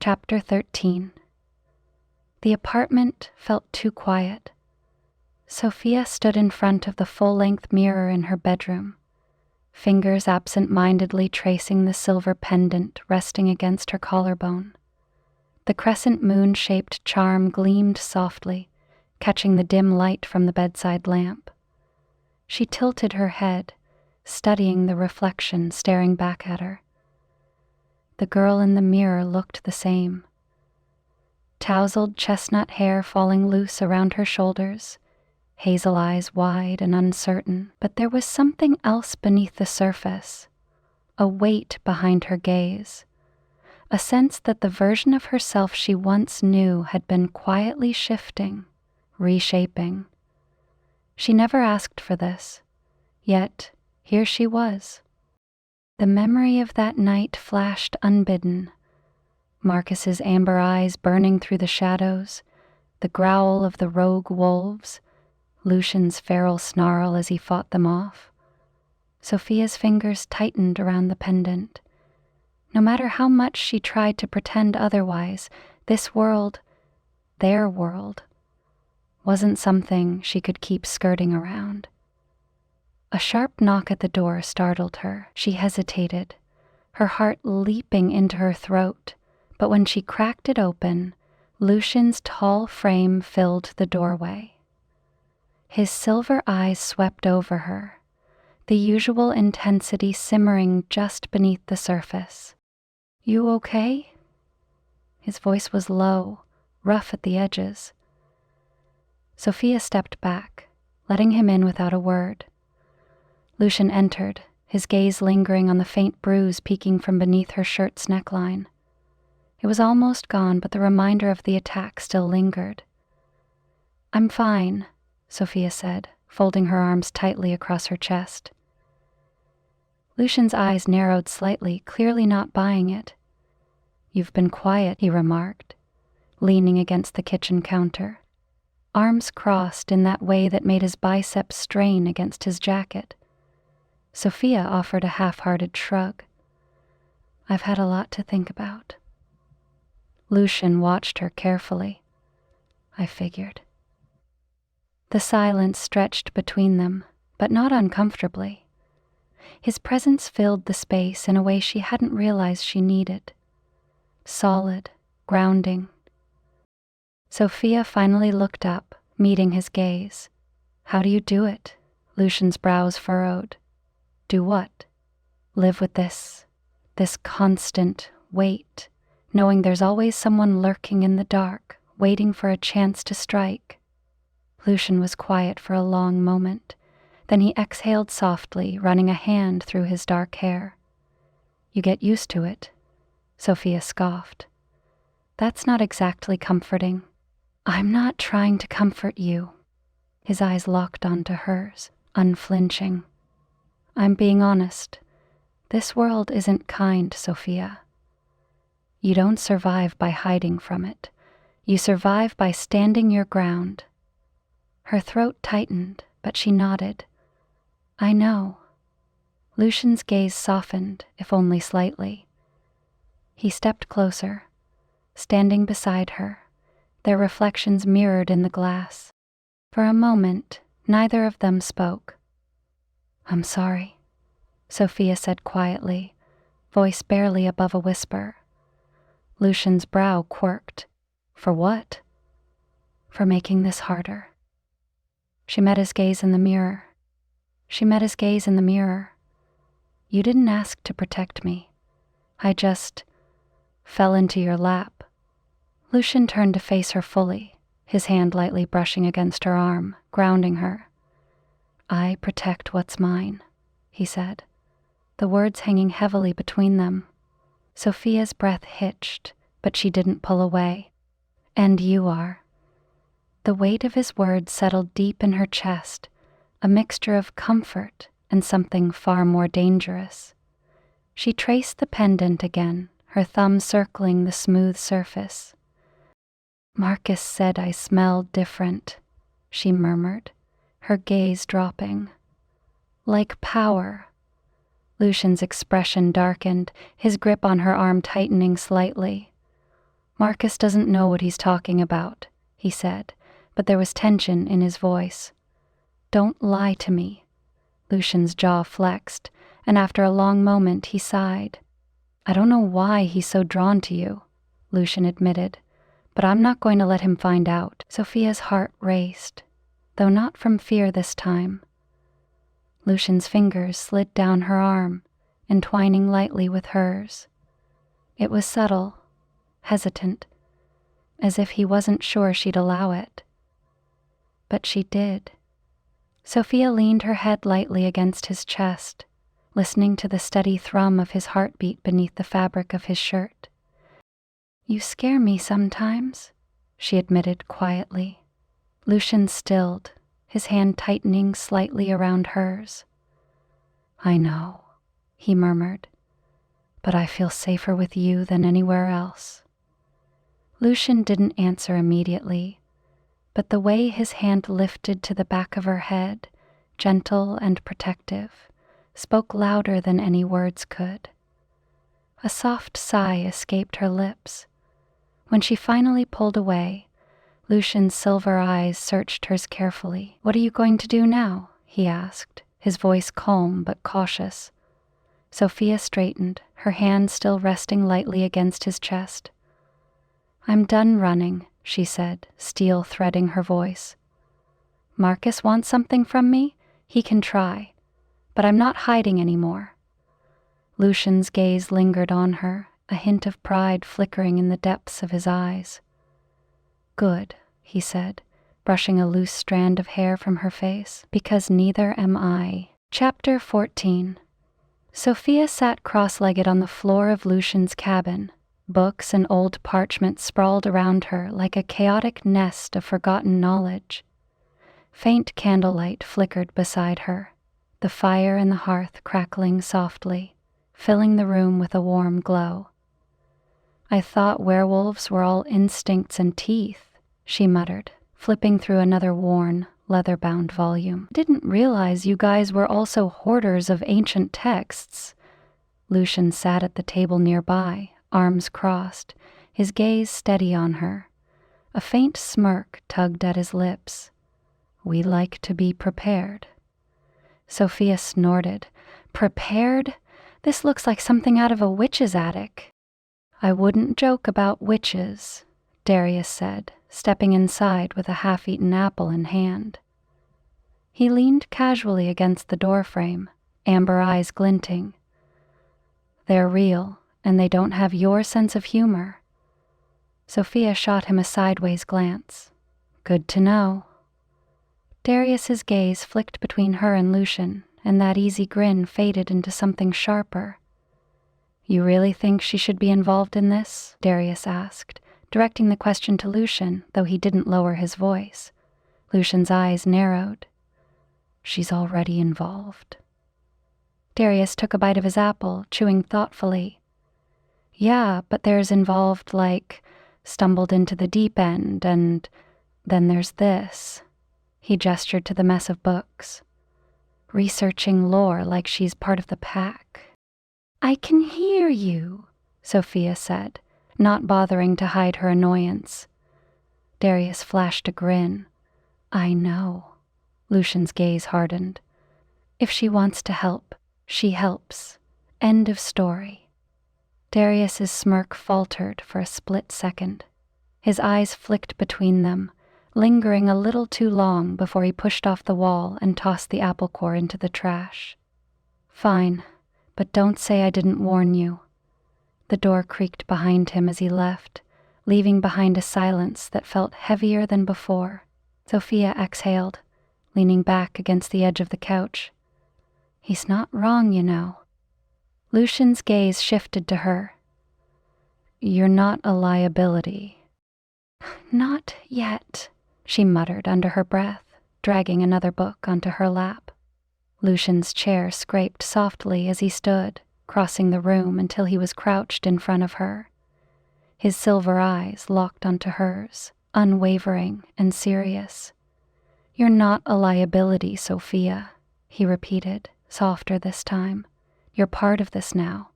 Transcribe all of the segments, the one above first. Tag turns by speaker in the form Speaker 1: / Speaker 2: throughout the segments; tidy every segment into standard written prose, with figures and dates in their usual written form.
Speaker 1: Chapter 13. The apartment felt too quiet. Sophia stood in front of the full-length mirror in her bedroom, fingers absent-mindedly tracing the silver pendant resting against her collarbone. The crescent moon-shaped charm gleamed softly, catching the dim light from the bedside lamp. She tilted her head, studying the reflection staring back at her. The girl in the mirror looked the same. Tousled chestnut hair falling loose around her shoulders, hazel eyes wide and uncertain, but there was something else beneath the surface, a weight behind her gaze, a sense that the version of herself she once knew had been quietly shifting, reshaping. She never asked for this, yet here she was. The memory of that night flashed unbidden. Marcus's amber eyes burning through the shadows, the growl of the rogue wolves, Lucian's feral snarl as he fought them off. Sophia's fingers tightened around the pendant. No matter how much she tried to pretend otherwise, this world, their world, wasn't something she could keep skirting around. A sharp knock at the door startled her. She hesitated, her heart leaping into her throat, but when she cracked it open, Lucian's tall frame filled the doorway. His silver eyes swept over her, the usual intensity simmering just beneath the surface. "You okay?" His voice was low, rough at the edges. Sophia stepped back, letting him in without a word. Lucian entered, his gaze lingering on the faint bruise peeking from beneath her shirt's neckline. It was almost gone, but the reminder of the attack still lingered. "I'm fine," Sophia said, folding her arms tightly across her chest. Lucian's eyes narrowed slightly, clearly not buying it. "You've been quiet," he remarked, leaning against the kitchen counter, arms crossed in that way that made his biceps strain against his jacket. Sophia offered a half-hearted shrug. "I've had a lot to think about." Lucian watched her carefully. "I figured." The silence stretched between them, but not uncomfortably. His presence filled the space in a way she hadn't realized she needed. Solid, grounding. Sophia finally looked up, meeting his gaze. "How do you do it?" Lucian's brows furrowed. "Do what?" "Live with this constant weight, knowing there's always someone lurking in the dark, waiting for a chance to strike." Lucian was quiet for a long moment. Then he exhaled softly, running a hand through his dark hair. "You get used to it," Sophia scoffed. "That's not exactly comforting." "I'm not trying to comfort you." His eyes locked onto hers, unflinching. "I'm being honest. This world isn't kind, Sophia. You don't survive by hiding from it. You survive by standing your ground." Her throat tightened, but she nodded. "I know." Lucian's gaze softened, if only slightly. He stepped closer, standing beside her, their reflections mirrored in the glass. For a moment, neither of them spoke. "I'm sorry," Sophia said quietly, voice barely above a whisper. Lucian's brow quirked. "For what?" "For making this harder." She met his gaze in the mirror. "You didn't ask to protect me. I just fell into your lap." Lucian turned to face her fully, his hand lightly brushing against her arm, grounding her. "I protect what's mine," he said, the words hanging heavily between them. Sophia's breath hitched, but she didn't pull away. "And you are." The weight of his words settled deep in her chest, a mixture of comfort and something far more dangerous. She traced the pendant again, her thumb circling the smooth surface. "Marcus said I smelled different," she murmured, her gaze dropping. "Like power." Lucian's expression darkened, his grip on her arm tightening slightly. Marcus doesn't know what he's talking about, he said, but there was tension in his voice. Don't lie to me. Lucian's jaw flexed, and after a long moment he sighed. I don't know why he's so drawn to you, Lucian admitted, but I'm not going to let him find out. Sophia's heart raced, though not from fear this time. Lucian's fingers slid down her arm, entwining lightly with hers. It was subtle, hesitant, as if he wasn't sure she'd allow it. But she did. Sophia leaned her head lightly against his chest, listening to the steady thrum of his heartbeat beneath the fabric of his shirt. You scare me sometimes, she admitted quietly. Lucian stilled, his hand tightening slightly around hers. I know, he murmured, but I feel safer with you than anywhere else. Lucian didn't answer immediately, but the way his hand lifted to the back of her head, gentle and protective, spoke louder than any words could. A soft sigh escaped her lips. When she finally pulled away, Lucian's silver eyes searched hers carefully. What are you going to do now? He asked, his voice calm but cautious. Sophia straightened, her hand still resting lightly against his chest. I'm done running, she said, steel threading her voice. Marcus wants something from me? He can try, but I'm not hiding anymore. Lucian's gaze lingered on her, a hint of pride flickering in the depths of his eyes. Good, he said, brushing a loose strand of hair from her face, because neither am I. Chapter 14. Sophia sat cross-legged on the floor of Lucian's cabin. Books and old parchment sprawled around her like a chaotic nest of forgotten knowledge. Faint candlelight flickered beside her, the fire in the hearth crackling softly, filling the room with a warm glow. I thought werewolves were all instincts and teeth, she muttered, flipping through another worn, leather-bound volume. Didn't realize you guys were also hoarders of ancient texts. Lucian sat at the table nearby, arms crossed, his gaze steady on her. A faint smirk tugged at his lips. We like to be prepared. Sophia snorted. Prepared? This looks like something out of a witch's attic. I wouldn't joke about witches, Darius said, stepping inside with a half-eaten apple in hand. He leaned casually against the doorframe, amber eyes glinting. They're real, and they don't have your sense of humor. Sophia shot him a sideways glance. Good to know. Darius's gaze flicked between her and Lucian, and that easy grin faded into something sharper. You really think she should be involved in this? Darius asked, directing the question to Lucian, though he didn't lower his voice. Lucian's eyes narrowed. She's already involved. Darius took a bite of his apple, chewing thoughtfully. Yeah, but there's involved like stumbled into the deep end, and then there's this. He gestured to the mess of books. Researching lore like she's part of the pack. I can hear you, Sophia said, not bothering to hide her annoyance. Darius flashed a grin. I know. Lucian's gaze hardened. If she wants to help, she helps. End of story. Darius's smirk faltered for a split second. His eyes flicked between them, lingering a little too long before he pushed off the wall and tossed the apple core into the trash. Fine, but don't say I didn't warn you. The door creaked behind him as he left, leaving behind a silence that felt heavier than before. Sophia exhaled, leaning back against the edge of the couch. He's not wrong, you know. Lucian's gaze shifted to her. You're not a liability. Not yet, she muttered under her breath, dragging another book onto her lap. Lucian's chair scraped softly as he stood, crossing the room until he was crouched in front of her. His silver eyes locked onto hers, unwavering and serious. You're not a liability, Sophia, he repeated, softer this time. You're part of this now,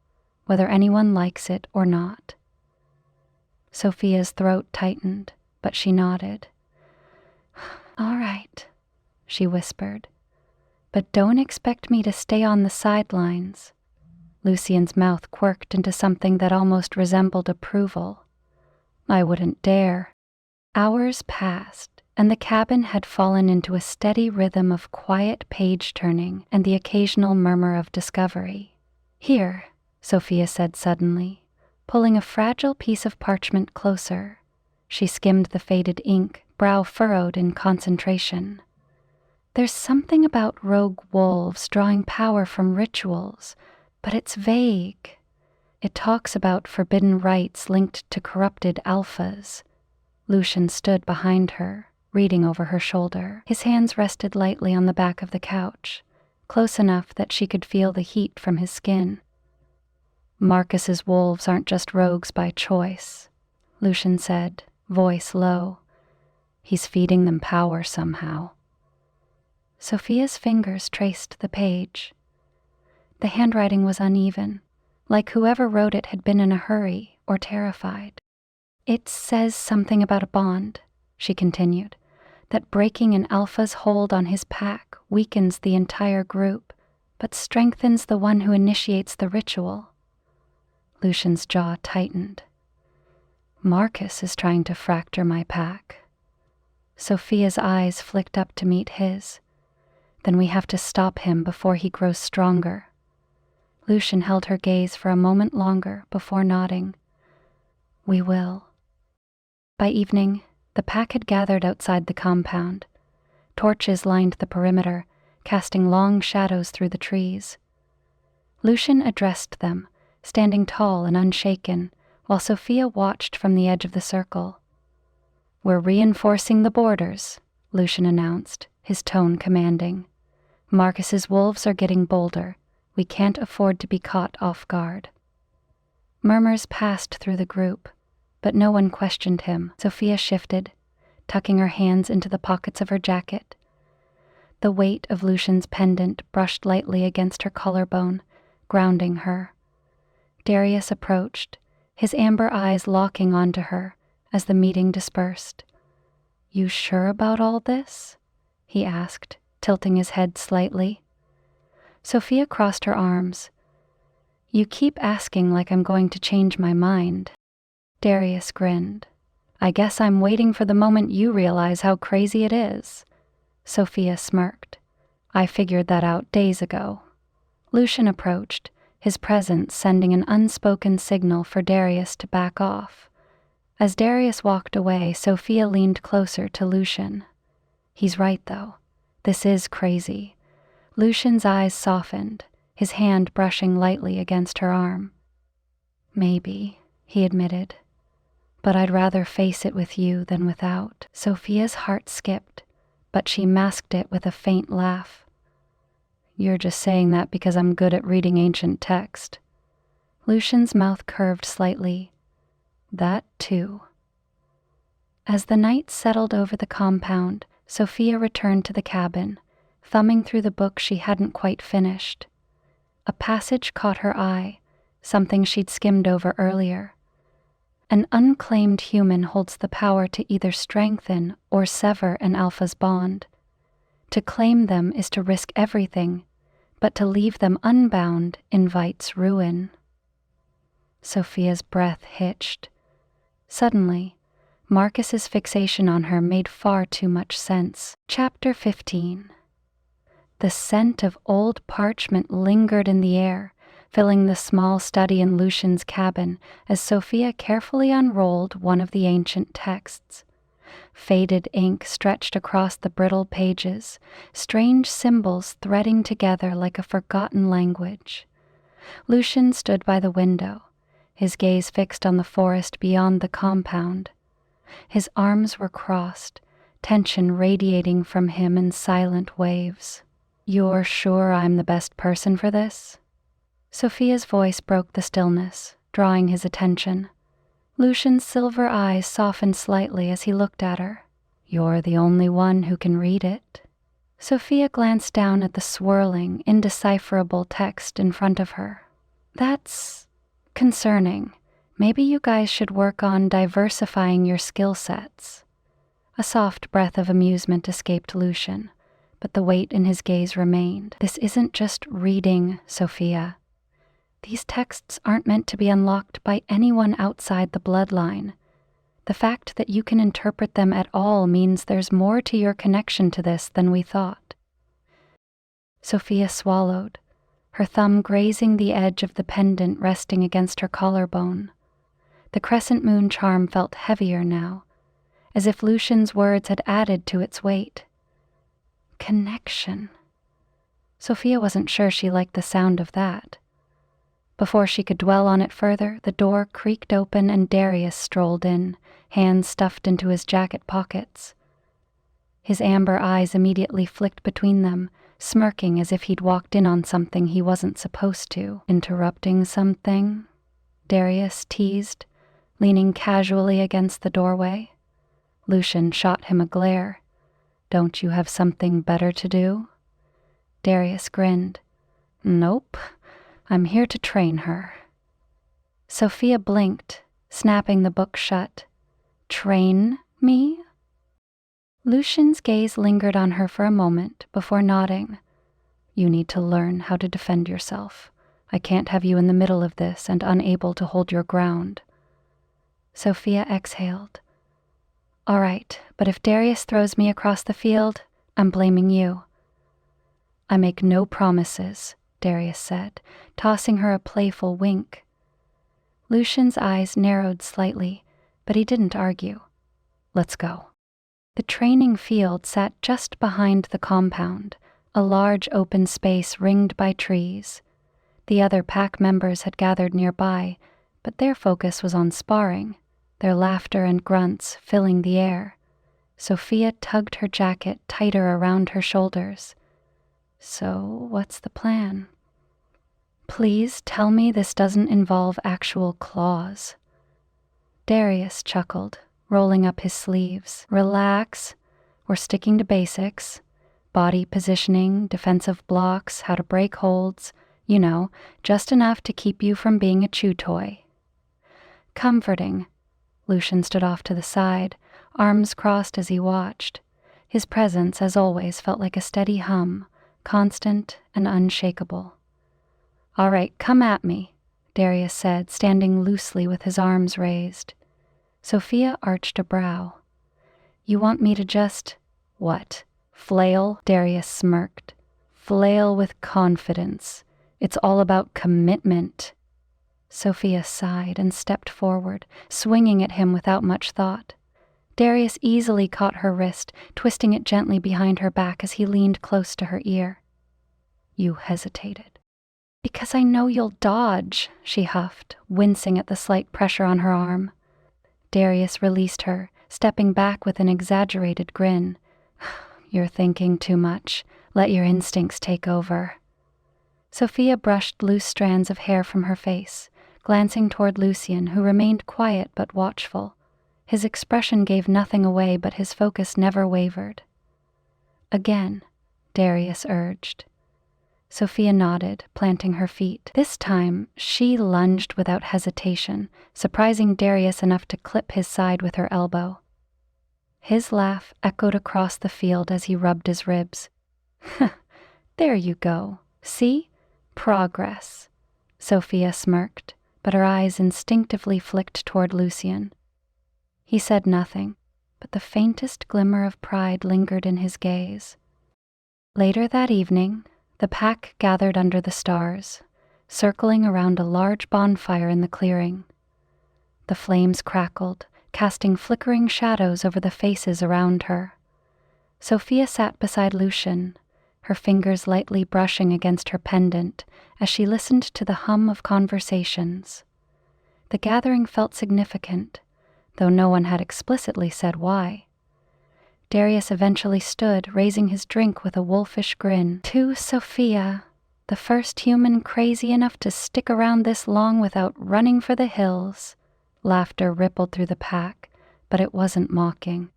Speaker 1: whether anyone likes it or not. Sophia's throat tightened, but she nodded. "All right," she whispered. "But don't expect me to stay on the sidelines." Lucian's mouth quirked into something that almost resembled approval. "I wouldn't dare." Hours passed, and the cabin had fallen into a steady rhythm of quiet page-turning and the occasional murmur of discovery. "Here," Sophia said suddenly, pulling a fragile piece of parchment closer. She skimmed the faded ink, brow furrowed in concentration. "There's something about rogue wolves drawing power from rituals, but it's vague. It talks about forbidden rites linked to corrupted alphas." Lucian stood behind her, reading over her shoulder. His hands rested lightly on the back of the couch, close enough that she could feel the heat from his skin. "Marcus's wolves aren't just rogues by choice," Lucian said, voice low. "He's feeding them power somehow." Sophia's fingers traced the page. The handwriting was uneven, like whoever wrote it had been in a hurry or terrified. "It says something about a bond," she continued, "that breaking an alpha's hold on his pack weakens the entire group, but strengthens the one who initiates the ritual." Lucian's jaw tightened. "Marcus is trying to fracture my pack." Sophia's eyes flicked up to meet his. "Then we have to stop him before he grows stronger." Lucian held her gaze for a moment longer before nodding. "We will." By evening, the pack had gathered outside the compound. Torches lined the perimeter, casting long shadows through the trees. Lucian addressed them, standing tall and unshaken, while Sophia watched from the edge of the circle. "We're reinforcing the borders," Lucian announced, his tone commanding. "Marcus's wolves are getting bolder. We can't afford to be caught off guard." Murmurs passed through the group, but no one questioned him. Sophia shifted, tucking her hands into the pockets of her jacket. The weight of Lucian's pendant brushed lightly against her collarbone, grounding her. Darius approached, his amber eyes locking onto her as the meeting dispersed. "You sure about all this?" he asked, tilting his head slightly. Sophia crossed her arms. "You keep asking like I'm going to change my mind." Darius grinned. "I guess I'm waiting for the moment you realize how crazy it is." Sophia smirked. "I figured that out days ago." Lucian approached, his presence sending an unspoken signal for Darius to back off. As Darius walked away, Sophia leaned closer to Lucian. "He's right, though. This is crazy." Lucian's eyes softened, his hand brushing lightly against her arm. "Maybe," he admitted. "But I'd rather face it with you than without." Sophia's heart skipped, but she masked it with a faint laugh. "You're just saying that because I'm good at reading ancient text." Lucian's mouth curved slightly. "That too." As the night settled over the compound, Sophia returned to the cabin, thumbing through the book she hadn't quite finished. A passage caught her eye, something she'd skimmed over earlier. An unclaimed human holds the power to either strengthen or sever an alpha's bond. To claim them is to risk everything, but to leave them unbound invites ruin. Sophia's breath hitched. Suddenly, Marcus's fixation on her made far too much sense. Chapter 15. The scent of old parchment lingered in the air, filling the small study in Lucian's cabin as Sophia carefully unrolled one of the ancient texts. Faded ink stretched across the brittle pages, strange symbols threading together like a forgotten language. Lucian stood by the window, his gaze fixed on the forest beyond the compound. His arms were crossed, tension radiating from him in silent waves. "You're sure I'm the best person for this?" Sophia's voice broke the stillness, drawing his attention. Lucian's silver eyes softened slightly as he looked at her. "You're the only one who can read it." Sophia glanced down at the swirling, indecipherable text in front of her. "That's concerning. Maybe you guys should work on diversifying your skill sets." A soft breath of amusement escaped Lucian, but the weight in his gaze remained. "This isn't just reading, Sophia. These texts aren't meant to be unlocked by anyone outside the bloodline. The fact that you can interpret them at all means there's more to your connection to this than we thought." Sophia swallowed, her thumb grazing the edge of the pendant resting against her collarbone. The crescent moon charm felt heavier now, as if Lucian's words had added to its weight. Connection. Sophia wasn't sure she liked the sound of that. Before she could dwell on it further, the door creaked open and Darius strolled in, hands stuffed into his jacket pockets. His amber eyes immediately flicked between them, smirking as if he'd walked in on something he wasn't supposed to. "Interrupting something?" Darius teased, leaning casually against the doorway. Lucian shot him a glare. "Don't you have something better to do?" Darius grinned. "Nope. I'm here to train her." Sophia blinked, snapping the book shut. "Train me?" Lucian's gaze lingered on her for a moment before nodding. "You need to learn how to defend yourself. I can't have you in the middle of this and unable to hold your ground." Sophia exhaled. "All right, but if Darius throws me across the field, I'm blaming you." "I make no promises," Darius said, tossing her a playful wink. Lucian's eyes narrowed slightly, but he didn't argue. "Let's go." The training field sat just behind the compound, a large open space ringed by trees. The other pack members had gathered nearby, but their focus was on sparring, their laughter and grunts filling the air. Sophia tugged her jacket tighter around her shoulders. "So, what's the plan?" "Please tell me this doesn't involve actual claws." Darius chuckled, rolling up his sleeves. "Relax. We're sticking to basics. Body positioning, defensive blocks, how to break holds. You know, just enough to keep you from being a chew toy." "Comforting." Lucian stood off to the side, arms crossed as he watched. His presence, as always, felt like a steady hum, constant and unshakable. "All right, come at me," Darius said, standing loosely with his arms raised. Sophia arched a brow. "You want me to just—" "What? Flail?" Darius smirked. "Flail with confidence. It's all about commitment." Sophia sighed and stepped forward, swinging at him without much thought. Darius easily caught her wrist, twisting it gently behind her back as he leaned close to her ear. "You hesitated." "Because I know you'll dodge," she huffed, wincing at the slight pressure on her arm. Darius released her, stepping back with an exaggerated grin. "You're thinking too much. Let your instincts take over." Sophia brushed loose strands of hair from her face, glancing toward Lucian, who remained quiet but watchful. His expression gave nothing away, but his focus never wavered. "Again," Darius urged. Sophia nodded, planting her feet. This time, she lunged without hesitation, surprising Darius enough to clip his side with her elbow. His laugh echoed across the field as he rubbed his ribs. "There you go. See? Progress." Sophia smirked, but her eyes instinctively flicked toward Lucian. He said nothing, but the faintest glimmer of pride lingered in his gaze. Later that evening, the pack gathered under the stars, circling around a large bonfire in the clearing. The flames crackled, casting flickering shadows over the faces around her. Sophia sat beside Lucian, her fingers lightly brushing against her pendant as she listened to the hum of conversations. The gathering felt significant, though no one had explicitly said why. Darius eventually stood, raising his drink with a wolfish grin. "To Sophia, the first human crazy enough to stick around this long without running for the hills." Laughter rippled through the pack, but it wasn't mocking.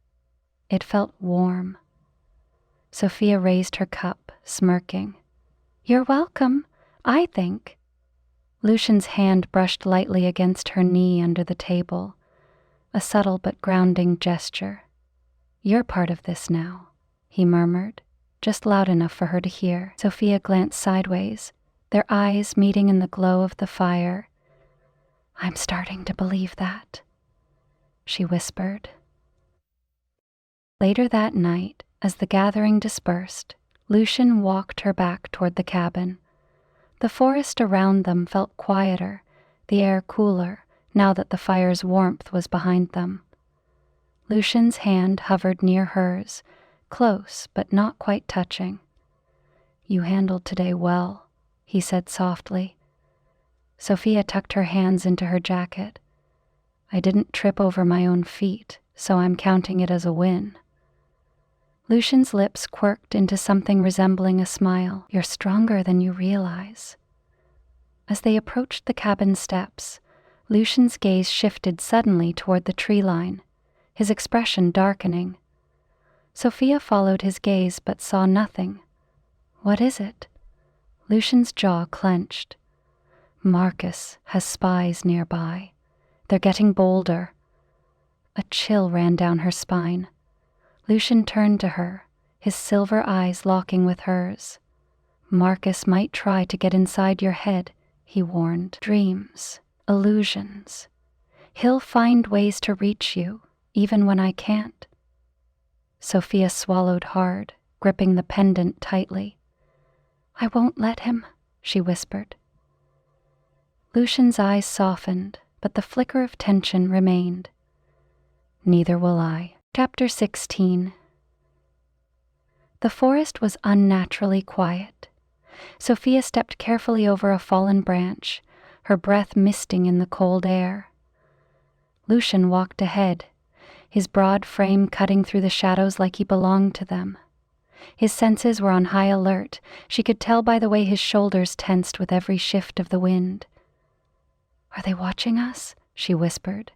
Speaker 1: It felt warm. Sophia raised her cup, smirking. "You're welcome, I think." Lucian's hand brushed lightly against her knee under the table, a subtle but grounding gesture. "You're part of this now," he murmured, just loud enough for her to hear. Sophia glanced sideways, their eyes meeting in the glow of the fire. "I'm starting to believe that," she whispered. Later that night, as the gathering dispersed, Lucian walked her back toward the cabin. The forest around them felt quieter, the air cooler, now that the fire's warmth was behind them. Lucian's hand hovered near hers, close but not quite touching. "You handled today well," he said softly. Sophia tucked her hands into her jacket. "I didn't trip over my own feet, so I'm counting it as a win." Lucian's lips quirked into something resembling a smile. "You're stronger than you realize." As they approached the cabin steps, Lucian's gaze shifted suddenly toward the tree line, his expression darkening. Sophia followed his gaze but saw nothing. "What is it?" Lucian's jaw clenched. "Marcus has spies nearby. They're getting bolder." A chill ran down her spine. Lucian turned to her, his silver eyes locking with hers. "Marcus might try to get inside your head," he warned. "Dreams, illusions. He'll find ways to reach you, even when I can't." Sophia swallowed hard, gripping the pendant tightly. "I won't let him," she whispered. Lucian's eyes softened, but the flicker of tension remained. "Neither will I." Chapter 16. The forest was unnaturally quiet. Sophia stepped carefully over a fallen branch, her breath misting in the cold air. Lucian walked ahead, his broad frame cutting through the shadows like he belonged to them. His senses were on high alert. She could tell by the way his shoulders tensed with every shift of the wind. "Are they watching us?" she whispered,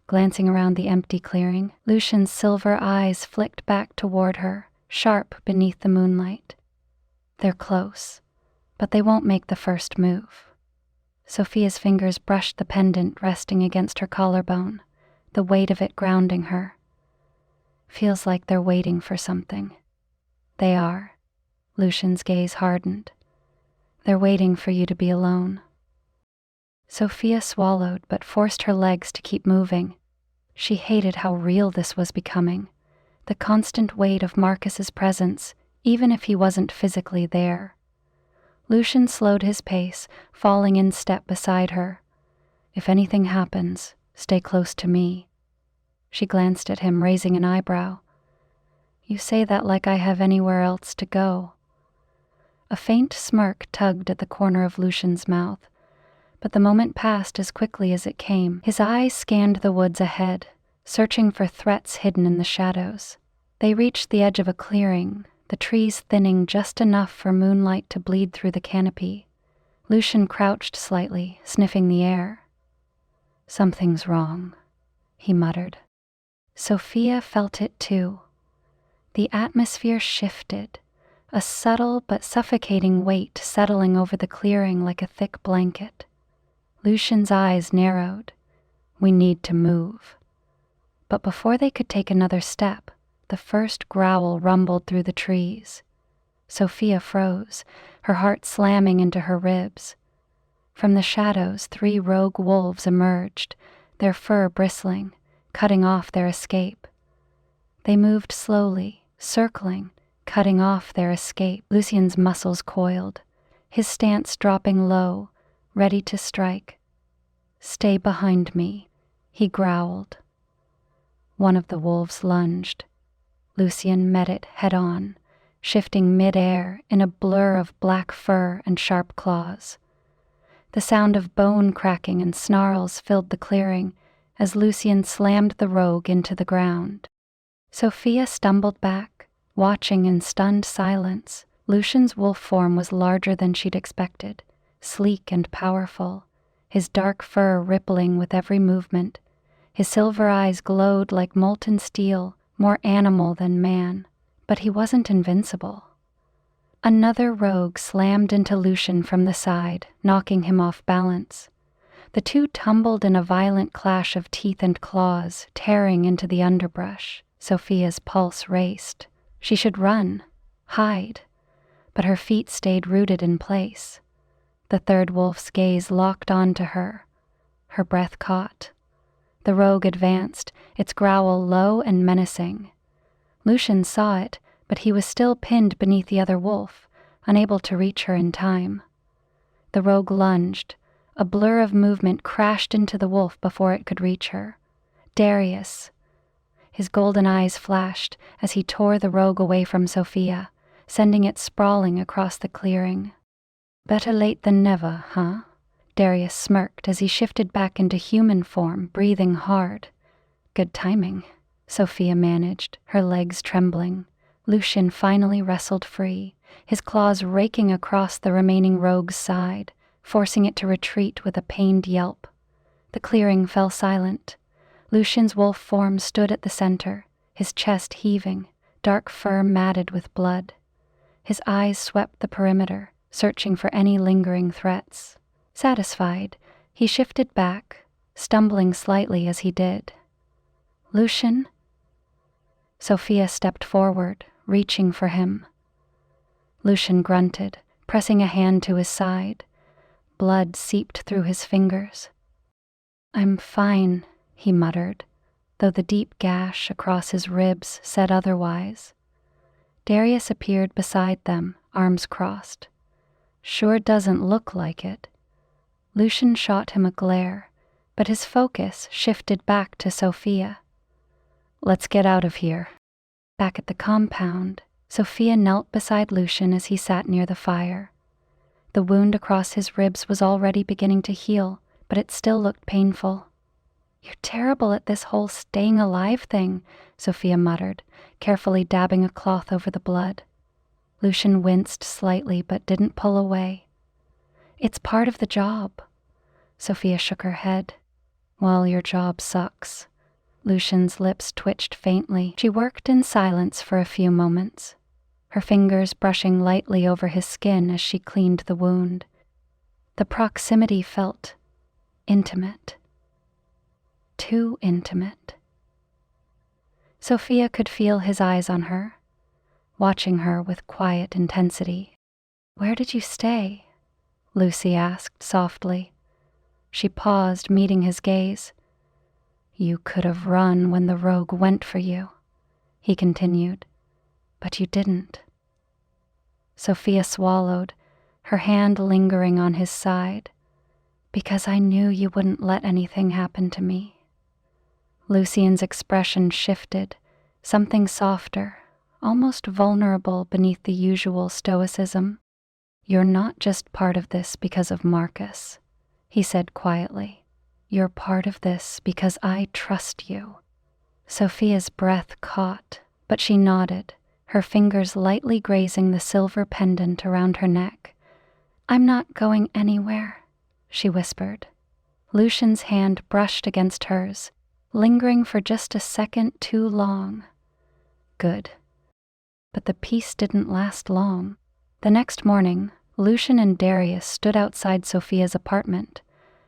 Speaker 1: glancing around the empty clearing. Lucian's silver eyes flicked back toward her, sharp beneath the moonlight. "They're close, but they won't make the first move." Sophia's fingers brushed the pendant resting against her collarbone, the weight of it grounding her. "Feels like they're waiting for something." "They are." Lucian's gaze hardened. "They're waiting for you to be alone." Sophia swallowed but forced her legs to keep moving. She hated how real this was becoming, the constant weight of Marcus's presence, even if he wasn't physically there. Lucian slowed his pace, falling in step beside her. "If anything happens, stay close to me." She glanced at him, raising an eyebrow. "You say that like I have anywhere else to go." A faint smirk tugged at the corner of Lucian's mouth, but the moment passed as quickly as it came. His eyes scanned the woods ahead, searching for threats hidden in the shadows. They reached the edge of a clearing, the trees thinning just enough for moonlight to bleed through the canopy. Lucian crouched slightly, sniffing the air. "Something's wrong," he muttered. Sophia felt it too. The atmosphere shifted, a subtle but suffocating weight settling over the clearing like a thick blanket. Lucian's eyes narrowed. "We need to move." But before they could take another step, the first growl rumbled through the trees. Sophia froze, her heart slamming into her ribs. From the shadows, 3 rogue wolves emerged, their fur bristling, cutting off their escape. They moved slowly, circling, cutting off their escape. Lucian's muscles coiled, his stance dropping low, ready to strike. "Stay behind me," he growled. One of the wolves lunged. Lucian met it head-on, shifting mid-air in a blur of black fur and sharp claws. The sound of bone cracking and snarls filled the clearing as Lucian slammed the rogue into the ground. Sophia stumbled back, watching in stunned silence. Lucian's wolf form was larger than she'd expected, sleek and powerful, his dark fur rippling with every movement. His silver eyes glowed like molten steel, more animal than man. But he wasn't invincible. Another rogue slammed into Lucian from the side, knocking him off balance. The two tumbled in a violent clash of teeth and claws, tearing into the underbrush. Sophia's pulse raced. She should run, hide, but her feet stayed rooted in place. The third wolf's gaze locked onto her. Her breath caught. The rogue advanced, its growl low and menacing. Lucian saw it, but he was still pinned beneath the other wolf, unable to reach her in time. The rogue lunged. A blur of movement crashed into the wolf before it could reach her. Darius. His golden eyes flashed as he tore the rogue away from Sophia, sending it sprawling across the clearing. Better late than never, huh? Darius smirked as he shifted back into human form, breathing hard. Good timing, Sophia managed, her legs trembling. Lucian finally wrestled free, his claws raking across the remaining rogue's side, forcing it to retreat with a pained yelp. The clearing fell silent. Lucian's wolf form stood at the center, his chest heaving, dark fur matted with blood. His eyes swept the perimeter, searching for any lingering threats. Satisfied, he shifted back, stumbling slightly as he did. "Lucian?" Sophia stepped forward, reaching for him. Lucian grunted, pressing a hand to his side. Blood seeped through his fingers. "I'm fine," he muttered, though the deep gash across his ribs said otherwise. Darius appeared beside them, arms crossed. "Sure doesn't look like it." Lucian shot him a glare, but his focus shifted back to Sophia. "Let's get out of here." Back at the compound, Sophia knelt beside Lucian as he sat near the fire. The wound across his ribs was already beginning to heal, but it still looked painful. "You're terrible at this whole staying alive thing," Sophia muttered, carefully dabbing a cloth over the blood. Lucian winced slightly but didn't pull away. "It's part of the job." Sophia shook her head. "Well, your job sucks." Lucian's lips twitched faintly. She worked in silence for a few moments, her fingers brushing lightly over his skin as she cleaned the wound. The proximity felt intimate. Too intimate. Sophia could feel his eyes on her, watching her with quiet intensity. "Where did you stay?" Lucy asked softly. She paused, meeting his gaze. "You could have run when the rogue went for you," he continued, "but you didn't." Sophia swallowed, her hand lingering on his side. "Because I knew you wouldn't let anything happen to me." Lucian's expression shifted, something softer, almost vulnerable beneath the usual stoicism. "You're not just part of this because of Marcus," he said quietly. "You're part of this because I trust you." Sophia's breath caught, but she nodded, her fingers lightly grazing the silver pendant around her neck. "I'm not going anywhere," she whispered. Lucian's hand brushed against hers, lingering for just a second too long. Good. But the peace didn't last long. The next morning, Lucian and Darius stood outside Sophia's apartment,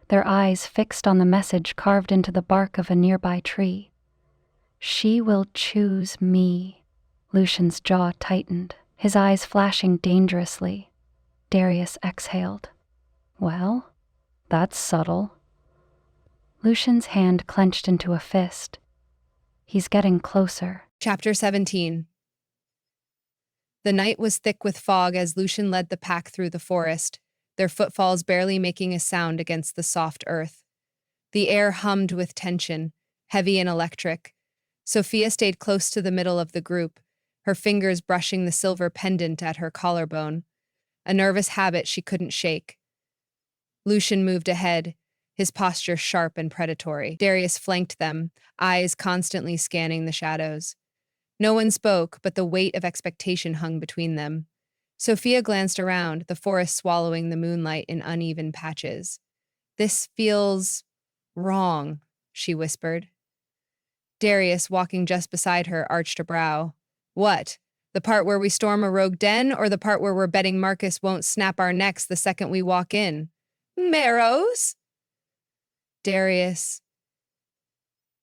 Speaker 1: their eyes fixed on the message carved into the bark of a nearby tree. "She will choose me." Lucian's jaw tightened, his eyes flashing dangerously. Darius exhaled. "Well, that's subtle." Lucian's hand clenched into a fist. "He's getting closer."
Speaker 2: Chapter 17. The night was thick with fog as Lucian led the pack through the forest, their footfalls barely making a sound against the soft earth. The air hummed with tension, heavy and electric. Sophia stayed close to the middle of the group, her fingers brushing the silver pendant at her collarbone, a nervous habit she couldn't shake. Lucian moved ahead, his posture sharp and predatory. Darius flanked them, eyes constantly scanning the shadows. No one spoke, but the weight of expectation hung between them. Sophia glanced around, the forest swallowing the moonlight in uneven patches. "This feels wrong," she whispered. Darius, walking just beside her, arched a brow. "What?" The part where we storm a rogue den, or the part where we're betting Marcus won't snap our necks the second we walk in? Marrows? Darius.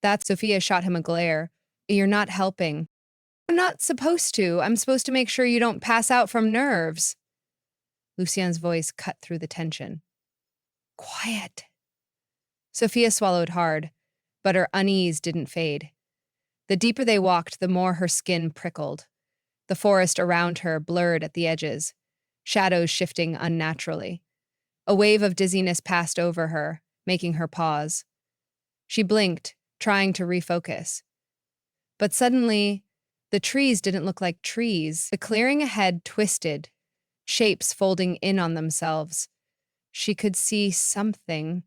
Speaker 2: That Sophia shot him a glare. You're not helping. I'm not supposed to. I'm supposed to make sure you don't pass out from nerves. Lucien's voice cut through the tension. Quiet. Sophia swallowed hard, but her unease didn't fade. The deeper they walked, the more her skin prickled. The forest around her blurred at the edges, shadows shifting unnaturally. A wave of dizziness passed over her, making her pause. She blinked, trying to refocus. But suddenly, the trees didn't look like trees. The clearing ahead twisted, shapes folding in on themselves. She could see something.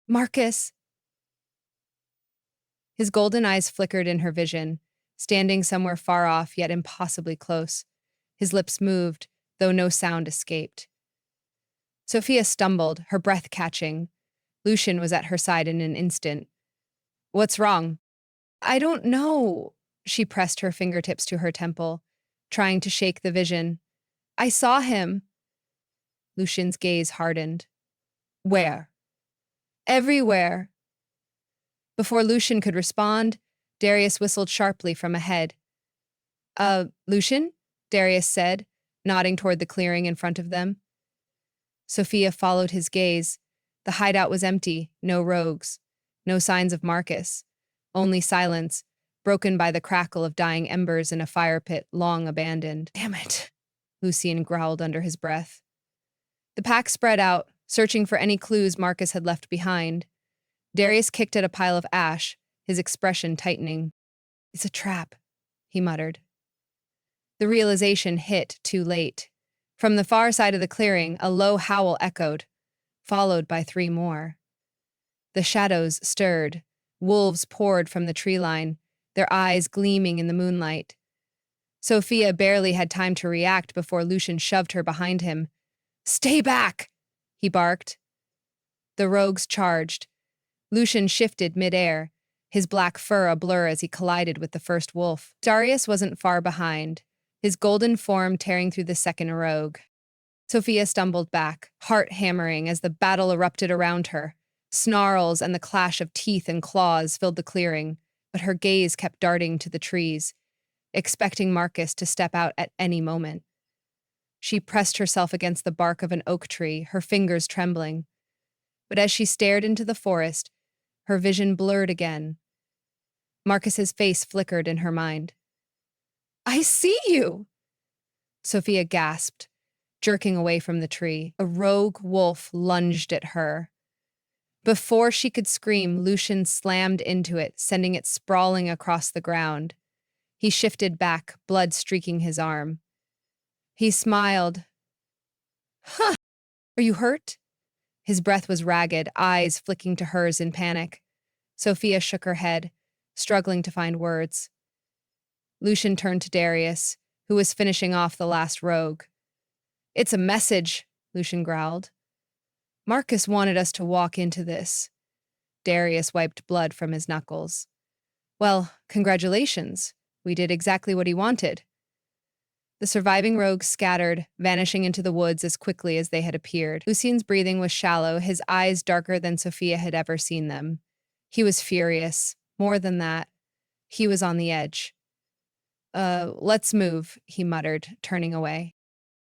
Speaker 2: Marcus! His golden eyes flickered in her vision, standing somewhere far off yet impossibly close. His lips moved, though no sound escaped. Sophia stumbled, her breath catching. Lucian was at her side in an instant. What's wrong? I don't know. She pressed her fingertips to her temple, trying to shake the vision. I saw him. Lucian's gaze hardened. Where? Everywhere. Before Lucian could respond, Darius whistled sharply from ahead. Lucian? Darius said, nodding toward the clearing in front of them. Sophia followed his gaze. The hideout was empty, no rogues, no signs of Marcus, only silence, broken by the crackle of dying embers in a fire pit long abandoned. Damn it, Lucian growled under his breath. The pack spread out, searching for any clues Marcus had left behind. Darius kicked at a pile of ash, his expression tightening. It's a trap, he muttered. The realization hit too late. From the far side of the clearing, a low howl echoed, followed by 3 more. The shadows stirred. Wolves poured from the tree line, their eyes gleaming in the moonlight. Sophia barely had time to react before Lucian shoved her behind him. Stay back, he barked. The rogues charged. Lucian shifted midair, his black fur a blur as he collided with the first wolf. Darius wasn't far behind, his golden form tearing through the second rogue. Sophia stumbled back, heart hammering as the battle erupted around her. Snarls and the clash of teeth and claws filled the clearing, but her gaze kept darting to the trees, expecting Marcus to step out at any moment. She pressed herself against the bark of an oak tree, her fingers trembling. But as she stared into the forest, her vision blurred again. Marcus's face flickered in her mind. I see you! Sophia gasped, jerking away from the tree. A rogue wolf lunged at her. Before she could scream, Lucian slammed into it, sending it sprawling across the ground. He shifted back, blood streaking his arm. He smiled. Huh! Are you hurt? His breath was ragged, eyes flicking to hers in panic. Sophia shook her head, struggling to find words. Lucian turned to Darius, who was finishing off the last rogue. It's a message, Lucian growled. Marcus wanted us to walk into this. Darius wiped blood from his knuckles. Well, congratulations. We did exactly what he wanted. The surviving rogues scattered, vanishing into the woods as quickly as they had appeared. Lucian's breathing was shallow, his eyes darker than Sophia had ever seen them. He was furious. More than that, he was on the edge. Let's move, he muttered, turning away.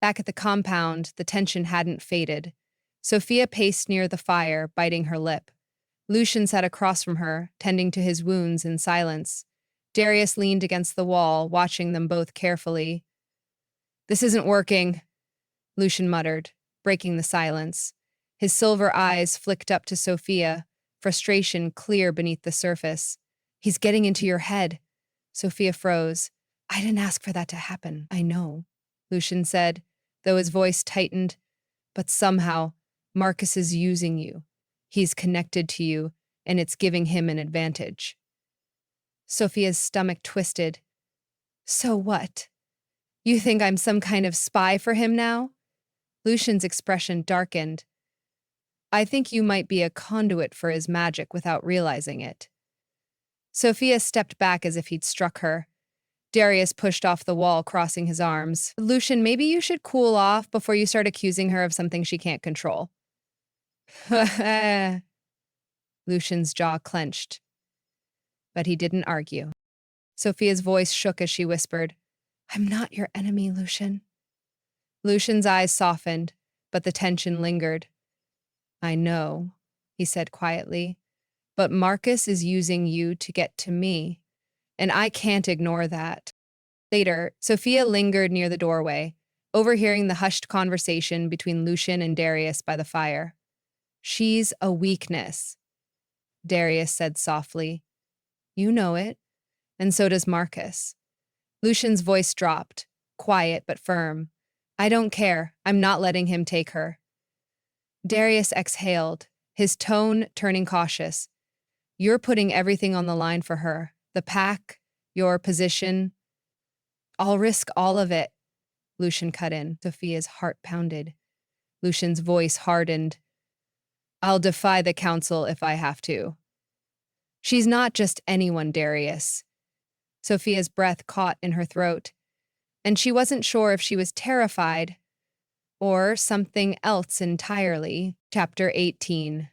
Speaker 2: Back at the compound, the tension hadn't faded. Sophia paced near the fire, biting her lip. Lucian sat across from her, tending to his wounds in silence. Darius leaned against the wall, watching them both carefully. This isn't working, Lucian muttered, breaking the silence. His silver eyes flicked up to Sophia, frustration clear beneath the surface. He's getting into your head. Sophia froze. I didn't ask for that to happen, I know, Lucian said, though his voice tightened. But somehow, Marcus is using you. He's connected to you, and it's giving him an advantage. Sophia's stomach twisted. So what? You think I'm some kind of spy for him now? Lucian's expression darkened. I think you might be a conduit for his magic without realizing it. Sophia stepped back as if he'd struck her. Darius pushed off the wall, crossing his arms. Lucian, maybe you should cool off before you start accusing her of something she can't control. Lucian's jaw clenched, but he didn't argue. Sophia's voice shook as she whispered, I'm not your enemy, Lucian. Lucian's eyes softened, but the tension lingered. I know, he said quietly, but Marcus is using you to get to me, and I can't ignore that. Later, Sophia lingered near the doorway, overhearing the hushed conversation between Lucian and Darius by the fire. She's a weakness, Darius said softly. You know it, and so does Marcus. Lucian's voice dropped, quiet but firm. I don't care. I'm not letting him take her. Darius exhaled, his tone turning cautious. You're putting everything on the line for her. The pack, your position. I'll risk all of it, Lucian cut in. Sophia's heart pounded. Lucian's voice hardened. I'll defy the council if I have to. She's not just anyone, Darius. Sophia's breath caught in her throat, and she wasn't sure if she was terrified or something else entirely. Chapter 18.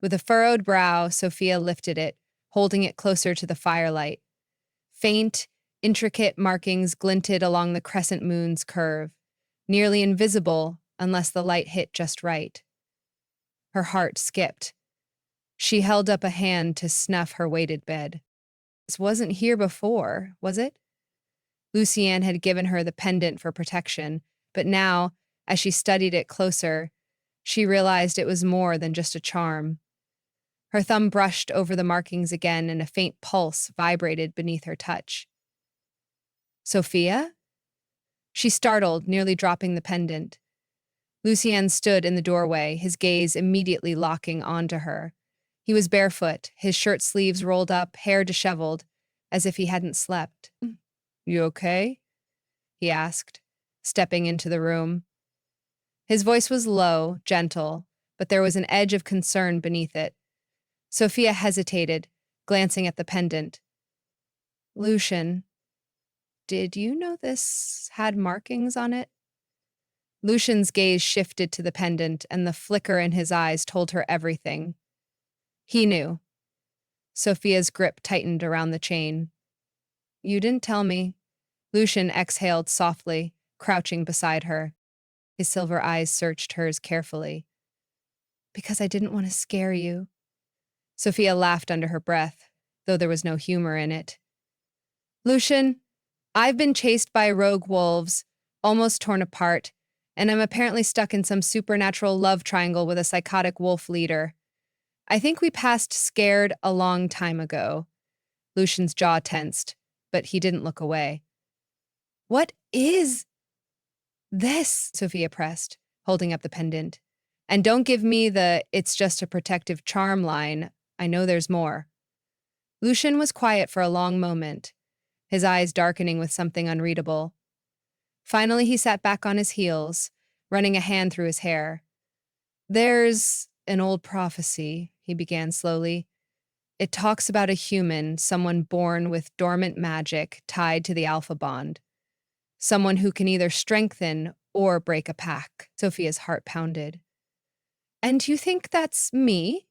Speaker 2: With a furrowed brow, Sophia lifted it, holding it closer to the firelight. Faint, intricate markings glinted along the crescent moon's curve, nearly invisible unless the light hit just right. Her heart skipped. She held up a hand to snuff her weighted bed. This wasn't here before, was it? Lucian had given her the pendant for protection, but now, as she studied it closer, she realized it was more than just a charm. Her thumb brushed over the markings again, and a faint pulse vibrated beneath her touch. Sophia? She startled, nearly dropping the pendant. Lucian stood in the doorway, his gaze immediately locking onto her. He was barefoot, his shirt sleeves rolled up, hair disheveled, as if he hadn't slept. You okay? He asked, stepping into the room. His voice was low, gentle, but there was an edge of concern beneath it. Sophia hesitated, glancing at the pendant. Lucian, did you know this had markings on it? Lucian's gaze shifted to the pendant, and the flicker in his eyes told her everything. He knew. Sophia's grip tightened around the chain. You didn't tell me. Lucian exhaled softly, crouching beside her. His silver eyes searched hers carefully. Because I didn't want to scare you. Sophia laughed under her breath, though there was no humor in it. Lucian, I've been chased by rogue wolves, almost torn apart, and I'm apparently stuck in some supernatural love triangle with a psychotic wolf leader. I think we passed scared a long time ago. Lucian's jaw tensed, but he didn't look away. What is this? Sophia pressed, holding up the pendant. And don't give me the it's just a protective charm line. I know there's more. Lucian was quiet for a long moment, his eyes darkening with something unreadable. Finally, he sat back on his heels, running a hand through his hair. There's an old prophecy, he began slowly. It talks about a human, someone born with dormant magic tied to the Alpha bond. Someone who can either strengthen or break a pack. Sophia's heart pounded. And you think that's me?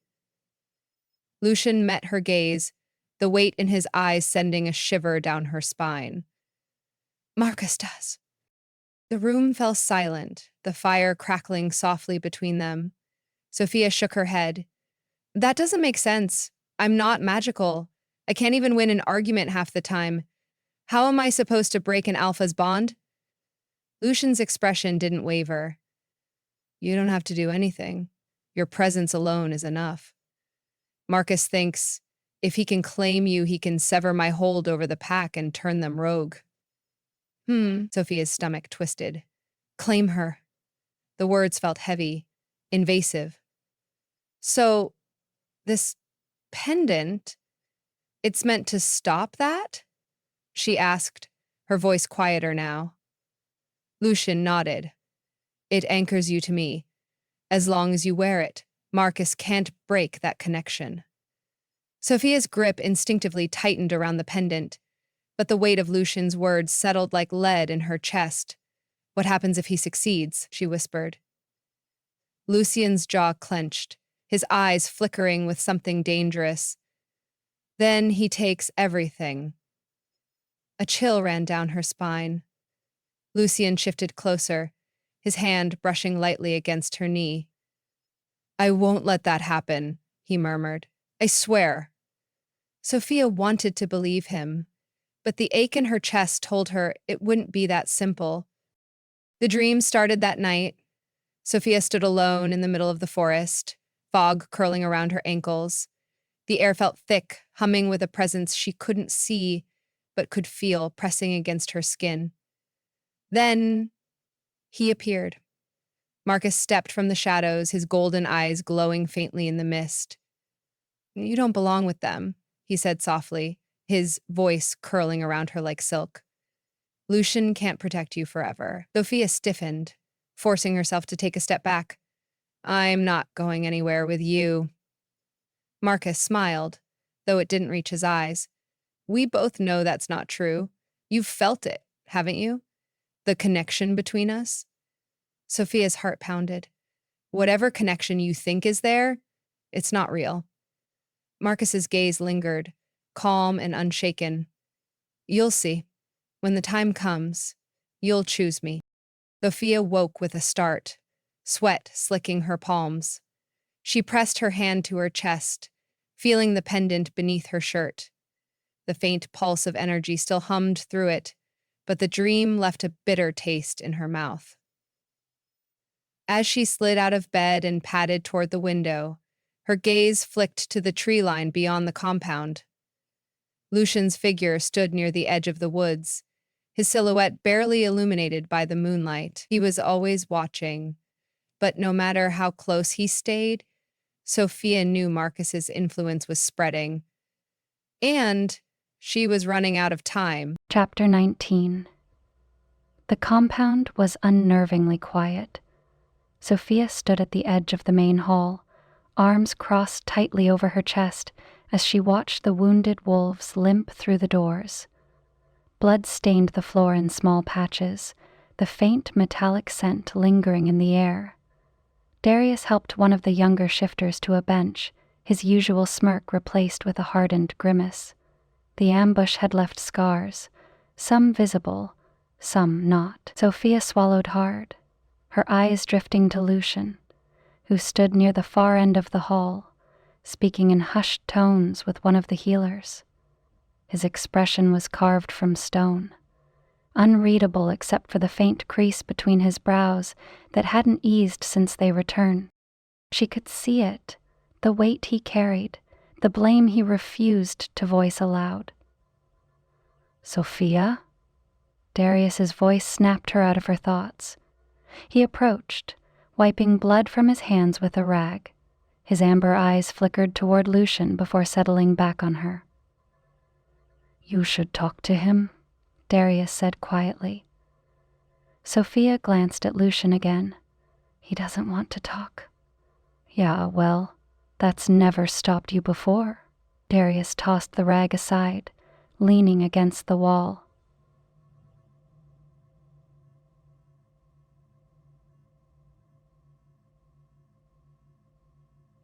Speaker 2: Lucian met her gaze, the weight in his eyes sending a shiver down her spine. Marcus does. The room fell silent, the fire crackling softly between them. Sophia shook her head. That doesn't make sense. I'm not magical. I can't even win an argument half the time. How am I supposed to break an Alpha's bond? Lucian's expression didn't waver. You don't have to do anything. Your presence alone is enough. Marcus thinks, if he can claim you, he can sever my hold over the pack and turn them rogue. Sophia's stomach twisted. Claim her. The words felt heavy, invasive. So, this pendant, it's meant to stop that? She asked, her voice quieter now. Lucian nodded. It anchors you to me, As long as you wear it, Marcus can't break that connection. Sophia's grip instinctively tightened around the pendant, but the weight of Lucian's words settled like lead in her chest. What happens if he succeeds? She whispered. Lucian's jaw clenched, his eyes flickering with something dangerous. Then he takes everything. A chill ran down her spine. Lucian shifted closer, his hand brushing lightly against her knee. I won't let that happen, he murmured. I swear. Sophia wanted to believe him, but the ache in her chest told her it wouldn't be that simple. The dream started that night. Sophia stood alone in the middle of the forest, fog curling around her ankles. The air felt thick, humming with a presence she couldn't see but could feel pressing against her skin. Then he appeared. Marcus stepped from the shadows, his golden eyes glowing faintly in the mist. You don't belong with them, he said softly, his voice curling around her like silk. Lucian can't protect you forever. Sophia stiffened, forcing herself to take a step back. I'm not going anywhere with you. Marcus smiled, though it didn't reach his eyes. We both know that's not true. You've felt it, haven't you? The connection between us? Sophia's heart pounded. Whatever connection you think is there, it's not real. Marcus's gaze lingered, calm and unshaken. You'll see. When the time comes, you'll choose me. Sophia woke with a start, sweat slicking her palms. She pressed her hand to her chest, feeling the pendant beneath her shirt. The faint pulse of energy still hummed through it, but the dream left a bitter taste in her mouth. As she slid out of bed and padded toward the window, her gaze flicked to the tree line beyond the compound. Lucian's figure stood near the edge of the woods, his silhouette barely illuminated by the moonlight. He was always watching, but no matter how close he stayed, Sophia knew Marcus's influence was spreading, and she was running out of time.
Speaker 1: Chapter 19. The compound was unnervingly quiet. Sophia stood at the edge of the main hall, arms crossed tightly over her chest as she watched the wounded wolves limp through the doors. Blood stained the floor in small patches, the faint metallic scent lingering in the air. Darius helped one of the younger shifters to a bench, his usual smirk replaced with a hardened grimace. The ambush had left scars, some visible, some not. Sophia swallowed hard, her eyes drifting to Lucian, who stood near the far end of the hall, speaking in hushed tones with one of the healers. His expression was carved from stone, unreadable except for the faint crease between his brows that hadn't eased since they returned. She could see it, the weight he carried, the blame he refused to voice aloud. Sophia? Darius's voice snapped her out of her thoughts. He approached, wiping blood from his hands with a rag. His amber eyes flickered toward Lucian before settling back on her. You should talk to him, Darius said quietly. Sophia glanced at Lucian again. He doesn't want to talk. Yeah, well, that's never stopped you before. Darius tossed the rag aside, leaning against the wall.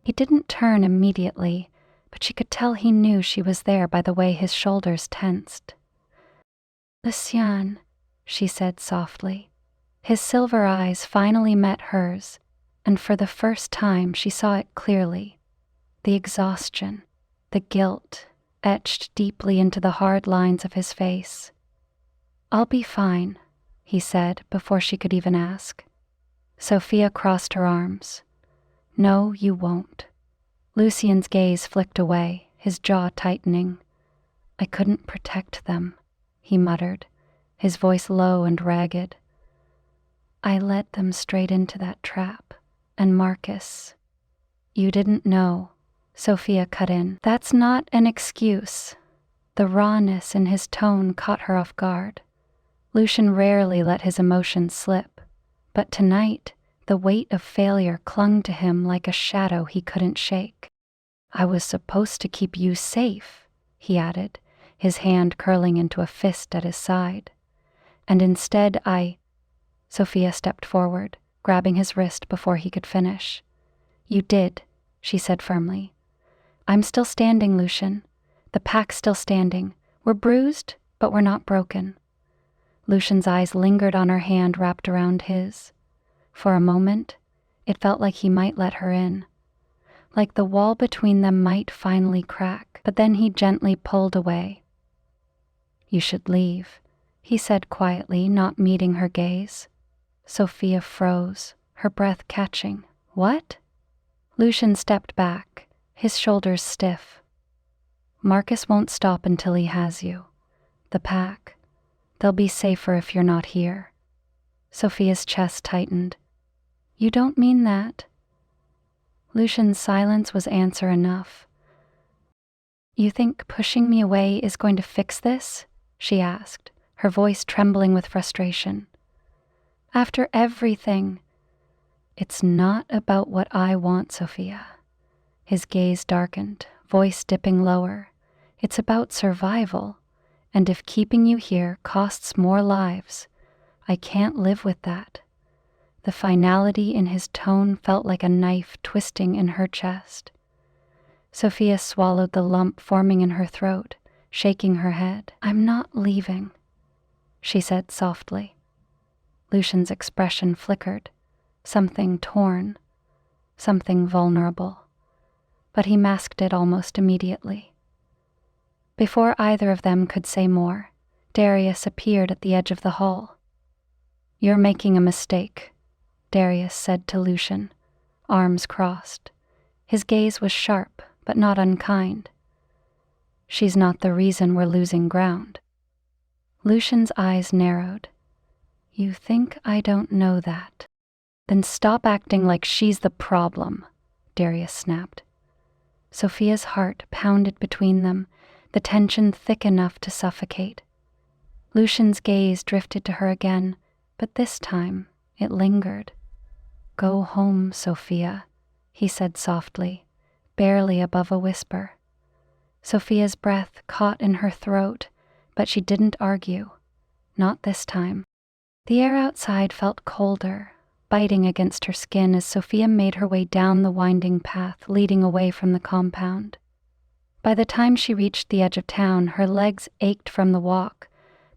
Speaker 1: He didn't turn immediately, but she could tell he knew she was there by the way his shoulders tensed. Lucian, she said softly. His silver eyes finally met hers, and for the first time she saw it clearly. The exhaustion, the guilt, etched deeply into the hard lines of his face. I'll be fine, he said before she could even ask. Sophia crossed her arms. No, you won't. Lucian's gaze flicked away, his jaw tightening. I couldn't protect them, he muttered, his voice low and ragged. I led them straight into that trap, and Marcus. You didn't know, Sophia cut in. That's not an excuse. The rawness in his tone caught her off guard. Lucian rarely let his emotions slip, but tonight The weight of failure clung to him like a shadow he couldn't shake. "I was supposed to keep you safe," he added, his hand curling into a fist at his side. "And instead Sophia stepped forward, grabbing his wrist before he could finish. "You did," she said firmly. "I'm still standing, Lucian. The pack's still standing. We're bruised, but we're not broken." Lucian's eyes lingered on her hand wrapped around his. For a moment, it felt like he might let her in, like the wall between them might finally crack, but then he gently pulled away. "You should leave," he said quietly, not meeting her gaze. Sophia froze, her breath catching. "What?" Lucian stepped back, his shoulders stiff. "Marcus won't stop until he has you. The pack. They'll be safer if you're not here." Sophia's chest tightened. "You don't mean that?" Lucian's silence was answer enough. "You think pushing me away is going to fix this?" she asked, her voice trembling with frustration. "After everything." "It's not about what I want, Sophia." His gaze darkened, voice dipping lower. "It's about survival, and if keeping you here costs more lives, I can't live with that." The finality in his tone felt like a knife twisting in her chest. Sophia swallowed the lump forming in her throat, shaking her head. "I'm not leaving," she said softly. Lucian's expression flickered, something torn, something vulnerable, but he masked it almost immediately. Before either of them could say more, Darius appeared at the edge of the hall. "You're making a mistake," Darius said to Lucian, arms crossed. His gaze was sharp, but not unkind. "She's not the reason we're losing ground." Lucian's eyes narrowed. "You think I don't know that? Then stop acting like she's the problem," Darius snapped. Sophia's heart pounded between them, the tension thick enough to suffocate. Lucian's gaze drifted to her again, but this time it lingered. "Go home, Sophia," he said softly, barely above a whisper. Sophia's breath caught in her throat, but she didn't argue. Not this time. The air outside felt colder, biting against her skin as Sophia made her way down the winding path leading away from the compound. By the time she reached the edge of town, her legs ached from the walk,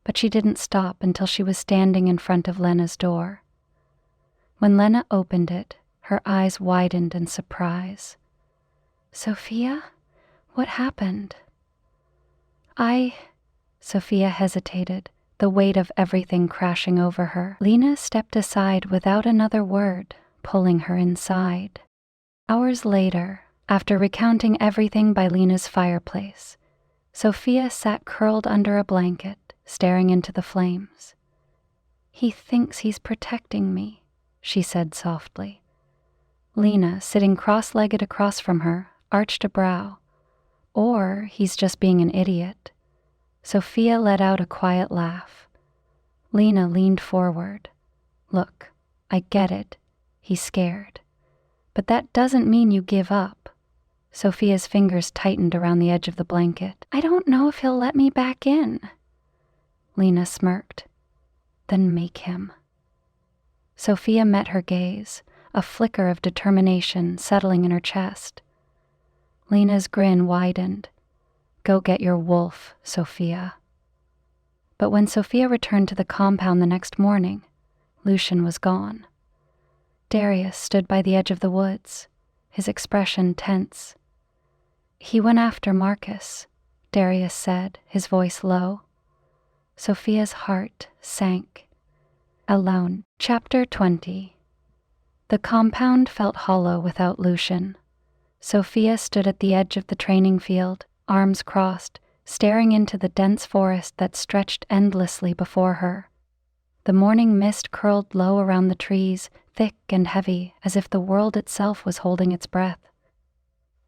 Speaker 1: but she didn't stop until she was standing in front of Lena's door. When Lena opened it, her eyes widened in surprise. "Sophia? What happened?" Sophia hesitated, the weight of everything crashing over her. Lena stepped aside without another word, pulling her inside. Hours later, after recounting everything by Lena's fireplace, Sophia sat curled under a blanket, staring into the flames. "He thinks he's protecting me," she said softly. Lena, sitting cross-legged across from her, arched a brow. "Or he's just being an idiot." Sophia let out a quiet laugh. Lena leaned forward. "Look, I get it. He's scared. But that doesn't mean you give up." Sophia's fingers tightened around the edge of the blanket. "I don't know if he'll let me back in." Lena smirked. "Then make him." Sophia met her gaze, a flicker of determination settling in her chest. Lena's grin widened. "Go get your wolf, Sophia." But when Sophia returned to the compound the next morning, Lucian was gone. Darius stood by the edge of the woods, his expression tense. "He went after Marcus," Darius said, his voice low. Sophia's heart sank. Alone. Chapter 20. The compound felt hollow without Lucian. Sophia stood at the edge of the training field, arms crossed, staring into the dense forest that stretched endlessly before her. The morning mist curled low around the trees, thick and heavy, as if the world itself was holding its breath.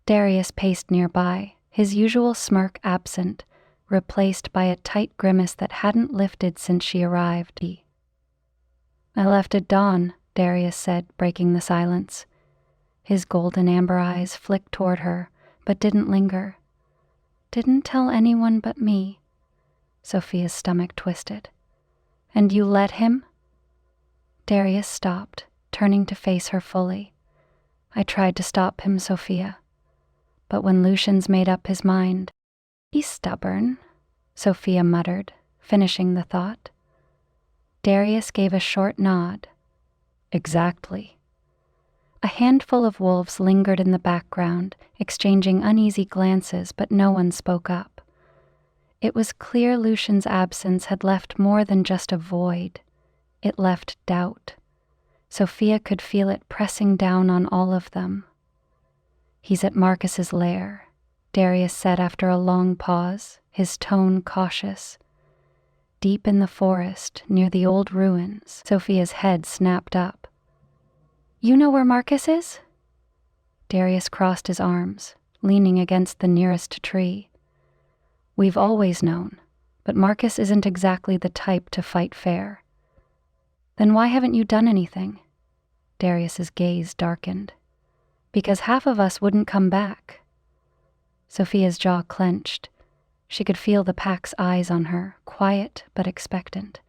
Speaker 1: Darius paced nearby, his usual smirk absent, replaced by a tight grimace that hadn't lifted since she arrived. "I left at dawn," Darius said, breaking the silence. His golden amber eyes flicked toward her, but didn't linger. Didn't tell anyone but me. Sophia's stomach twisted. And you let him? Darius stopped, turning to face her fully. I tried to stop him, Sophia. But when Lucian's made up his mind, he's stubborn, Sophia muttered, finishing the thought. Darius gave a short nod. Exactly. A handful of wolves lingered in the background, exchanging uneasy glances, but no one spoke up. It was clear Lucian's absence had left more than just a void. It left doubt. Sophia could feel it pressing down on all of them. He's at Marcus's lair, Darius said after a long pause, his tone cautious. Deep in the forest, near the old ruins, Sophia's head snapped up. You know where Marcus is? Darius crossed his arms, leaning against the nearest tree. We've always known, but Marcus isn't exactly the type to fight fair. Then why haven't you done anything? Darius's gaze darkened. Because half of us wouldn't come back. Sophia's jaw clenched. She could feel the pack's eyes on her, quiet but expectant.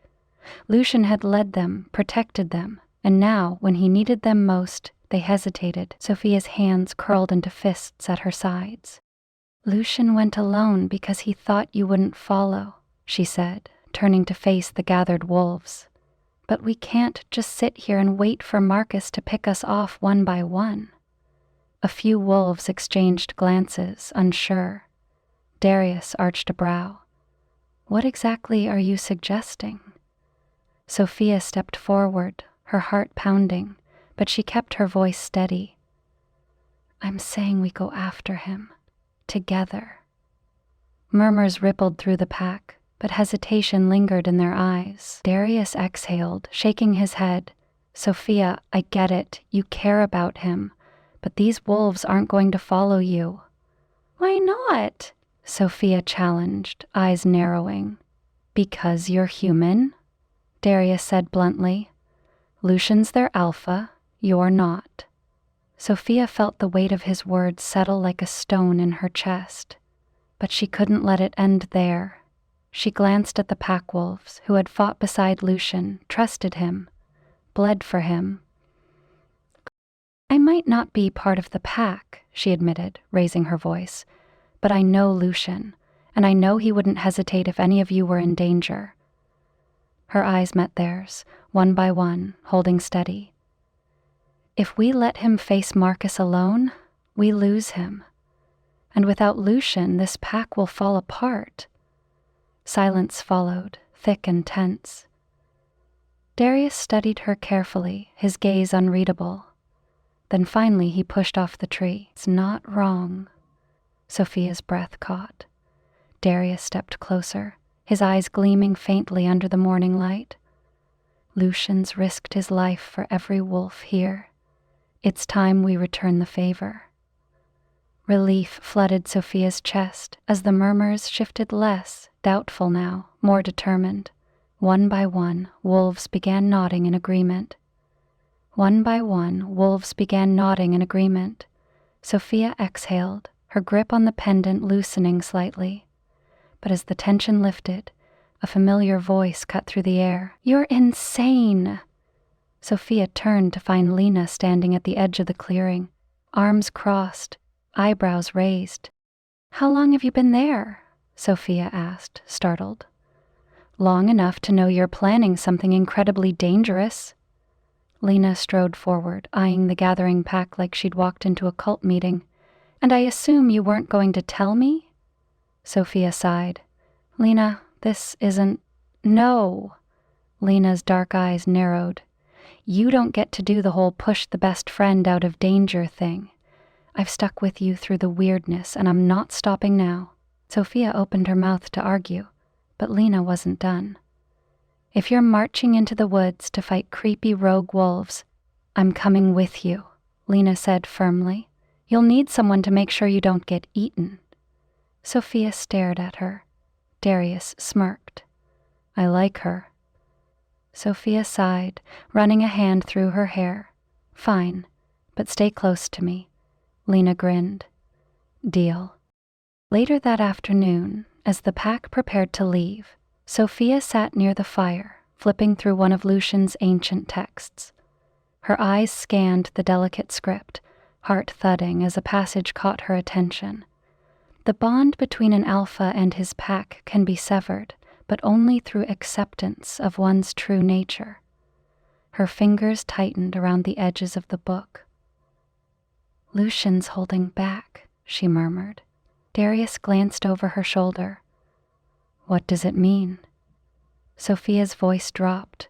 Speaker 1: Lucian had led them, protected them, and now, when he needed them most, they hesitated. Sophia's hands curled into fists at her sides. Lucian went alone because he thought you wouldn't follow, she said, turning to face the gathered wolves. But we can't just sit here and wait for Marcus to pick us off one by one. A few wolves exchanged glances, unsure. Darius arched a brow. What exactly are you suggesting? Sophia stepped forward, her heart pounding, but she kept her voice steady. I'm saying we go after him, together. Murmurs rippled through the pack, but hesitation lingered in their eyes. Darius exhaled, shaking his head. Sophia, I get it, you care about him, but these wolves aren't going to follow you. Why not? Sophia challenged, eyes narrowing. Because you're human, Darius said bluntly. Lucian's their alpha, you're not. Sophia felt the weight of his words settle like a stone in her chest, but she couldn't let it end there. She glanced at the pack wolves who had fought beside Lucian, trusted him, bled for him. I might not be part of the pack, she admitted, raising her voice, but I know Lucian, and I know he wouldn't hesitate if any of you were in danger. Her eyes met theirs, one by one, holding steady. If we let him face Marcus alone, we lose him. And without Lucian, this pack will fall apart. Silence followed, thick and tense. Darius studied her carefully, his gaze unreadable. Then finally he pushed off the tree. It's not wrong. Sophia's breath caught. Darius stepped closer, his eyes gleaming faintly under the morning light. Lucian's risked his life for every wolf here. It's time we return the favor. Relief flooded Sophia's chest as the murmurs shifted less, doubtful now, more determined. One by one, wolves began nodding in agreement. One by one, wolves began nodding in agreement. Sophia exhaled, her grip on the pendant loosening slightly. But as the tension lifted, a familiar voice cut through the air. You're insane! Sophia turned to find Lena standing at the edge of the clearing, arms crossed, eyebrows raised. How long have you been there? Sophia asked, startled. Long enough to know you're planning something incredibly dangerous. Lena strode forward, eyeing the gathering pack like she'd walked into a cult meeting. And I assume you weren't going to tell me? Sophia sighed. Lena, this isn't... No. Lena's dark eyes narrowed. You don't get to do the whole push the best friend out of danger thing. I've stuck with you through the weirdness, and I'm not stopping now. Sophia opened her mouth to argue, but Lena wasn't done. If you're marching into the woods to fight creepy rogue wolves, I'm coming with you, Lena said firmly. You'll need someone to make sure you don't get eaten. Sophia stared at her. Darius smirked. I like her. Sophia sighed, running a hand through her hair. Fine, but stay close to me. Lena grinned. Deal. Later that afternoon, as the pack prepared to leave, Sophia sat near the fire, flipping through one of Lucian's ancient texts. Her eyes scanned the delicate script, heart thudding as a passage caught her attention. The bond between an alpha and his pack can be severed, but only through acceptance of one's true nature. Her fingers tightened around the edges of the book. Lucian's holding back, she murmured. Darius glanced over her shoulder. What does it mean? Sophia's voice dropped.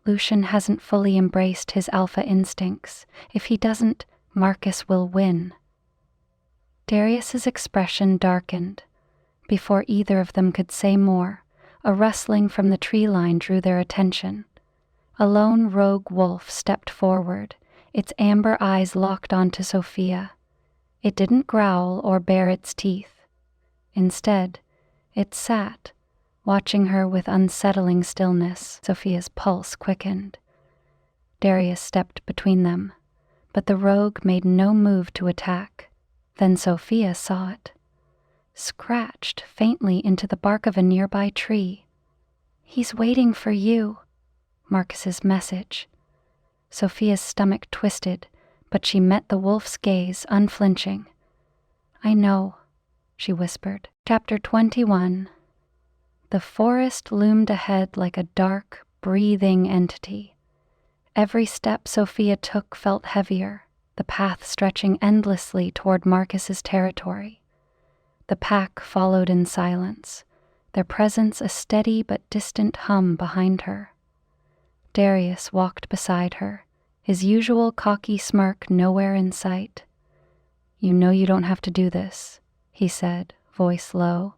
Speaker 1: Lucian hasn't fully embraced his alpha instincts. If he doesn't, Marcus will win. Darius's expression darkened. Before either of them could say more, a rustling from the tree line drew their attention. A lone rogue wolf stepped forward, its amber eyes locked onto Sophia. It didn't growl or bare its teeth. Instead, it sat, watching her with unsettling stillness. Sophia's pulse quickened. Darius stepped between them, but the rogue made no move to attack. Then Sophia saw it, scratched faintly into the bark of a nearby tree. He's waiting for you, Marcus's message. Sophia's stomach twisted, but she met the wolf's gaze unflinching. I know, she whispered. Chapter 21. The forest loomed ahead like a dark, breathing entity. Every step Sophia took felt heavier, the path stretching endlessly toward Marcus's territory. The pack followed in silence, their presence a steady but distant hum behind her. Darius walked beside her, his usual cocky smirk nowhere in sight. You know you don't have to do this, he said, voice low.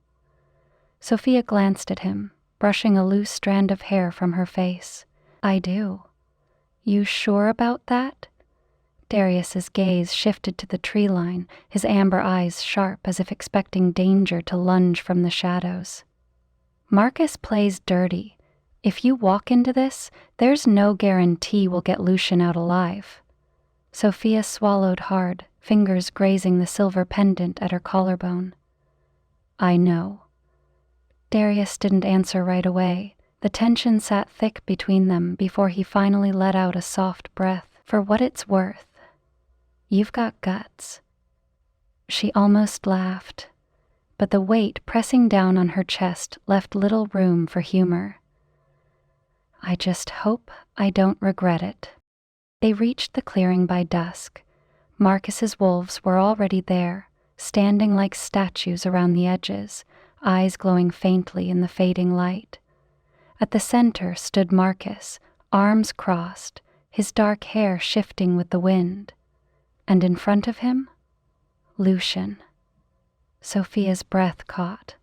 Speaker 1: Sophia glanced at him, brushing a loose strand of hair from her face. I do. You sure about that? Darius's gaze shifted to the tree line, his amber eyes sharp as if expecting danger to lunge from the shadows. Marcus plays dirty. If you walk into this, there's no guarantee we'll get Lucian out alive. Sophia swallowed hard, fingers grazing the silver pendant at her collarbone. I know. Darius didn't answer right away. The tension sat thick between them before he finally let out a soft breath. For what it's worth, you've got guts. She almost laughed, but the weight pressing down on her chest left little room for humor. I just hope I don't regret it. They reached the clearing by dusk. Marcus's wolves were already there, standing like statues around the edges, eyes glowing faintly in the fading light. At the center stood Marcus, arms crossed, his dark hair shifting with the wind. And in front of him, Lucian. Sophia's breath caught.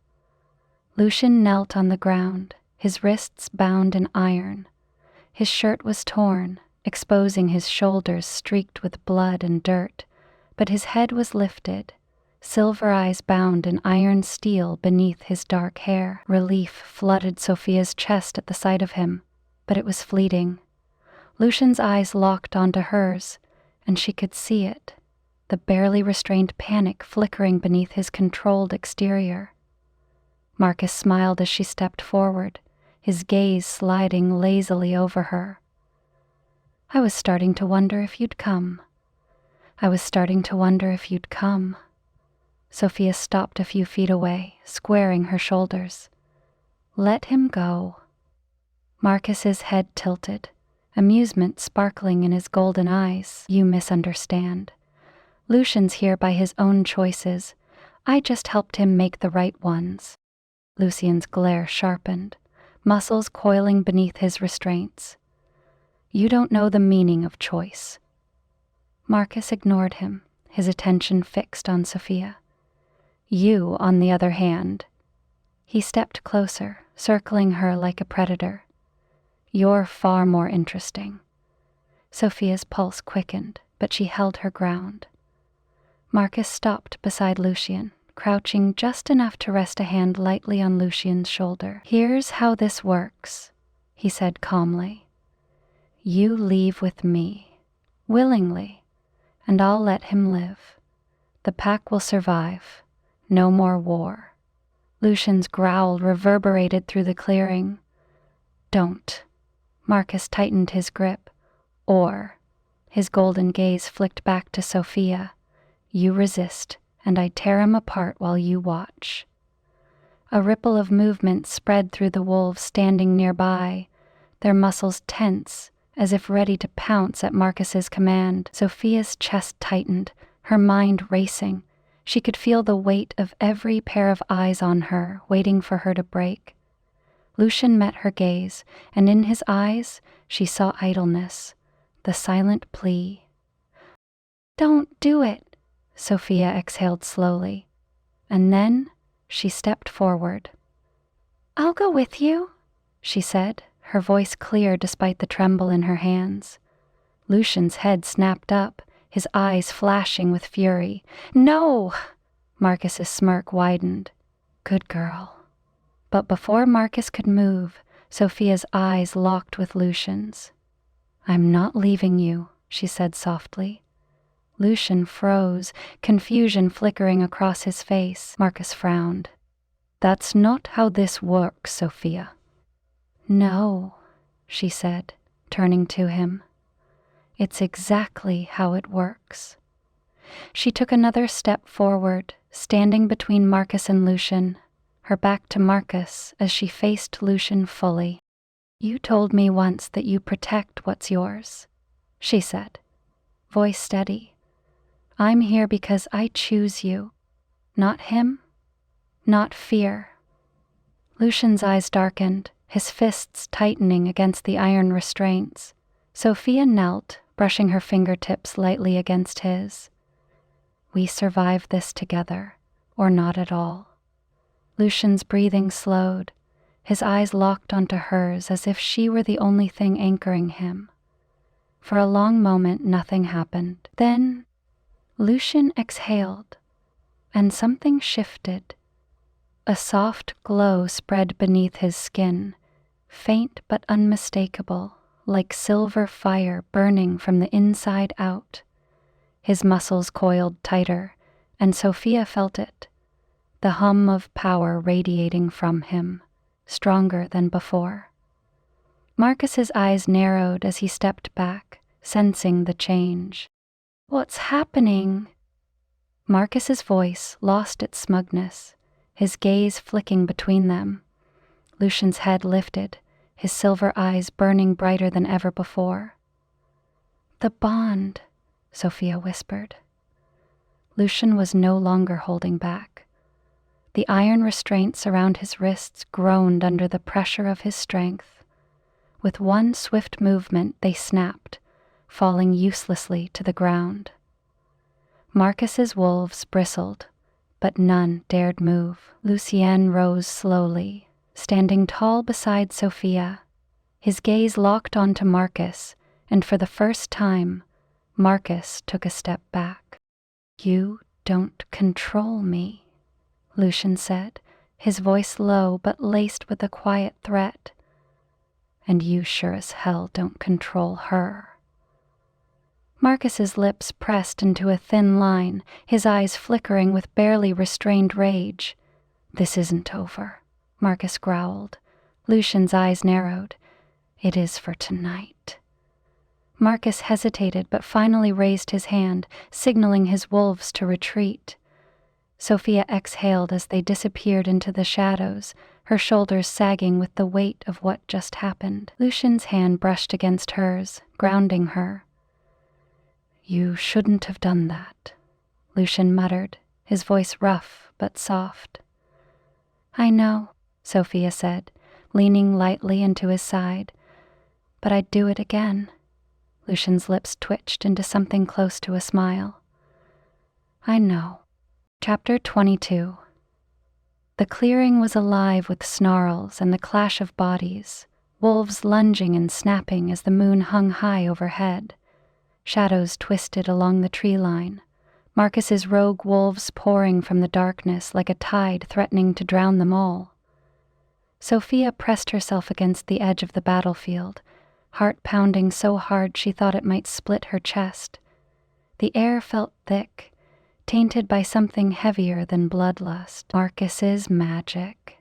Speaker 1: Lucian knelt on the ground, his wrists bound in iron. His shirt was torn, exposing his shoulders streaked with blood and dirt, but his head was lifted, silver eyes bound in iron steel beneath his dark hair. Relief flooded Sophia's chest at the sight of him, but it was fleeting. Lucian's eyes locked onto hers, and she could see it, the barely restrained panic flickering beneath his controlled exterior. Marcus smiled as she stepped forward, his gaze sliding lazily over her. I was starting to wonder if you'd come. I was starting to wonder if you'd come. Sophia stopped a few feet away, squaring her shoulders. Let him go. Marcus's head tilted, amusement sparkling in his golden eyes. You misunderstand. Lucian's here by his own choices. I just helped him make the right ones. Lucian's glare sharpened, muscles coiling beneath his restraints. You don't know the meaning of choice. Marcus ignored him, his attention fixed on Sophia. You, on the other hand. He stepped closer, circling her like a predator. You're far more interesting. Sophia's pulse quickened, but she held her ground. Marcus stopped beside Lucian, crouching just enough to rest a hand lightly on Lucian's shoulder. Here's how this works. he said calmly. You leave with me, willingly, and I'll let him live. The pack will survive. No more war. Lucian's growl reverberated through the clearing. Don't. Marcus tightened his grip. Or. His golden gaze flicked back to Sophia. You resist, and I tear him apart while you watch. A ripple of movement spread through the wolves standing nearby, their muscles tense, as if ready to pounce at Marcus's command. Sophia's chest tightened, her mind racing. She could feel the weight of every pair of eyes on her, waiting for her to break. Lucian met her gaze, and in his eyes she saw idleness, the silent plea. Don't do it, Sophia exhaled slowly, and then she stepped forward. I'll go with you, she said, her voice clear despite the tremble in her hands. Lucian's head snapped up, his eyes flashing with fury. No! Marcus's smirk widened. Good girl. But before Marcus could move, Sophia's eyes locked with Lucian's. I'm not leaving you, she said softly. Lucian froze, confusion flickering across his face. Marcus frowned. That's not how this works, Sophia. No, she said, turning to him. It's exactly how it works. She took another step forward, standing between Marcus and Lucian, her back to Marcus as she faced Lucian fully. You told me once that you protect what's yours, she said, voice steady. I'm here because I choose you, not him, not fear. Lucian's eyes darkened, his fists tightening against the iron restraints. Sophia knelt, brushing her fingertips lightly against his. We survive this together, or not at all. Lucian's breathing slowed, his eyes locked onto hers as if she were the only thing anchoring him. For a long moment, nothing happened. Then, Lucian exhaled, and something shifted. A soft glow spread beneath his skin, faint but unmistakable, like silver fire burning from the inside out. His muscles coiled tighter, and Sophia felt it, the hum of power radiating from him, stronger than before. Marcus's eyes narrowed as he stepped back, sensing the change. What's happening? Marcus's voice lost its smugness, his gaze flicking between them. Lucian's head lifted, his silver eyes burning brighter than ever before. The bond, Sophia whispered. Lucian was no longer holding back. The iron restraints around his wrists groaned under the pressure of his strength. With one swift movement, they snapped, falling uselessly to the ground. Marcus's wolves bristled, but none dared move. Lucien rose slowly, standing tall beside Sophia, his gaze locked onto Marcus, and for the first time, Marcus took a step back. You don't control me, Lucian said, his voice low but laced with a quiet threat. And you sure as hell don't control her. Marcus's lips pressed into a thin line, his eyes flickering with barely restrained rage. This isn't over, Marcus growled. Lucian's eyes narrowed. It is for tonight. Marcus hesitated but finally raised his hand, signaling his wolves to retreat. Sophia exhaled as they disappeared into the shadows, her shoulders sagging with the weight of what just happened. Lucian's hand brushed against hers, grounding her. You shouldn't have done that, Lucian muttered, his voice rough but soft. I know, Sophia said, leaning lightly into his side. But I'd do it again. Lucian's lips twitched into something close to a smile. I know. Chapter 22. The clearing was alive with snarls and the clash of bodies, wolves lunging and snapping as the moon hung high overhead. Shadows twisted along the tree line, Marcus's rogue wolves pouring from the darkness like a tide threatening to drown them all. Sophia pressed herself against the edge of the battlefield, heart pounding so hard she thought it might split her chest. The air felt thick, tainted by something heavier than bloodlust. Marcus's magic.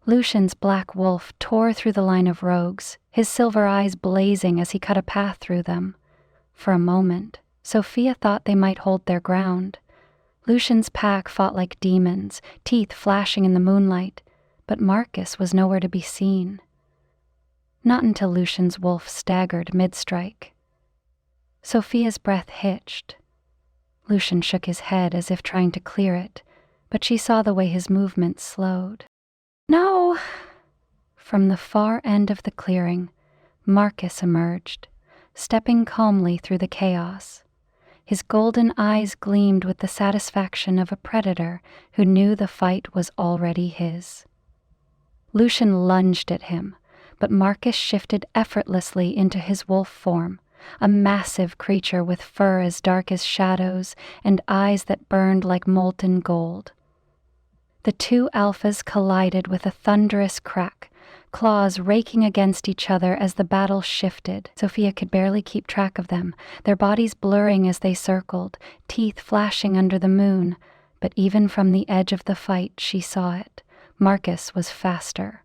Speaker 1: Lucian's black wolf tore through the line of rogues, his silver eyes blazing as he cut a path through them. For a moment, Sophia thought they might hold their ground. Lucian's pack fought like demons, teeth flashing in the moonlight, but Marcus was nowhere to be seen. Not until Lucian's wolf staggered mid-strike. Sophia's breath hitched. Lucian shook his head as if trying to clear it, but she saw the way his movements slowed. "No!" From the far end of the clearing, Marcus emerged, stepping calmly through the chaos. His golden eyes gleamed with the satisfaction of a predator who knew the fight was already his. Lucian lunged at him, but Marcus shifted effortlessly into his wolf form, a massive creature with fur as dark as shadows and eyes that burned like molten gold. The two alphas collided with a thunderous crack, claws raking against each other as the battle shifted. Sophia could barely keep track of them, their bodies blurring as they circled, teeth flashing under the moon, but even from the edge of the fight she saw it. Marcus was faster.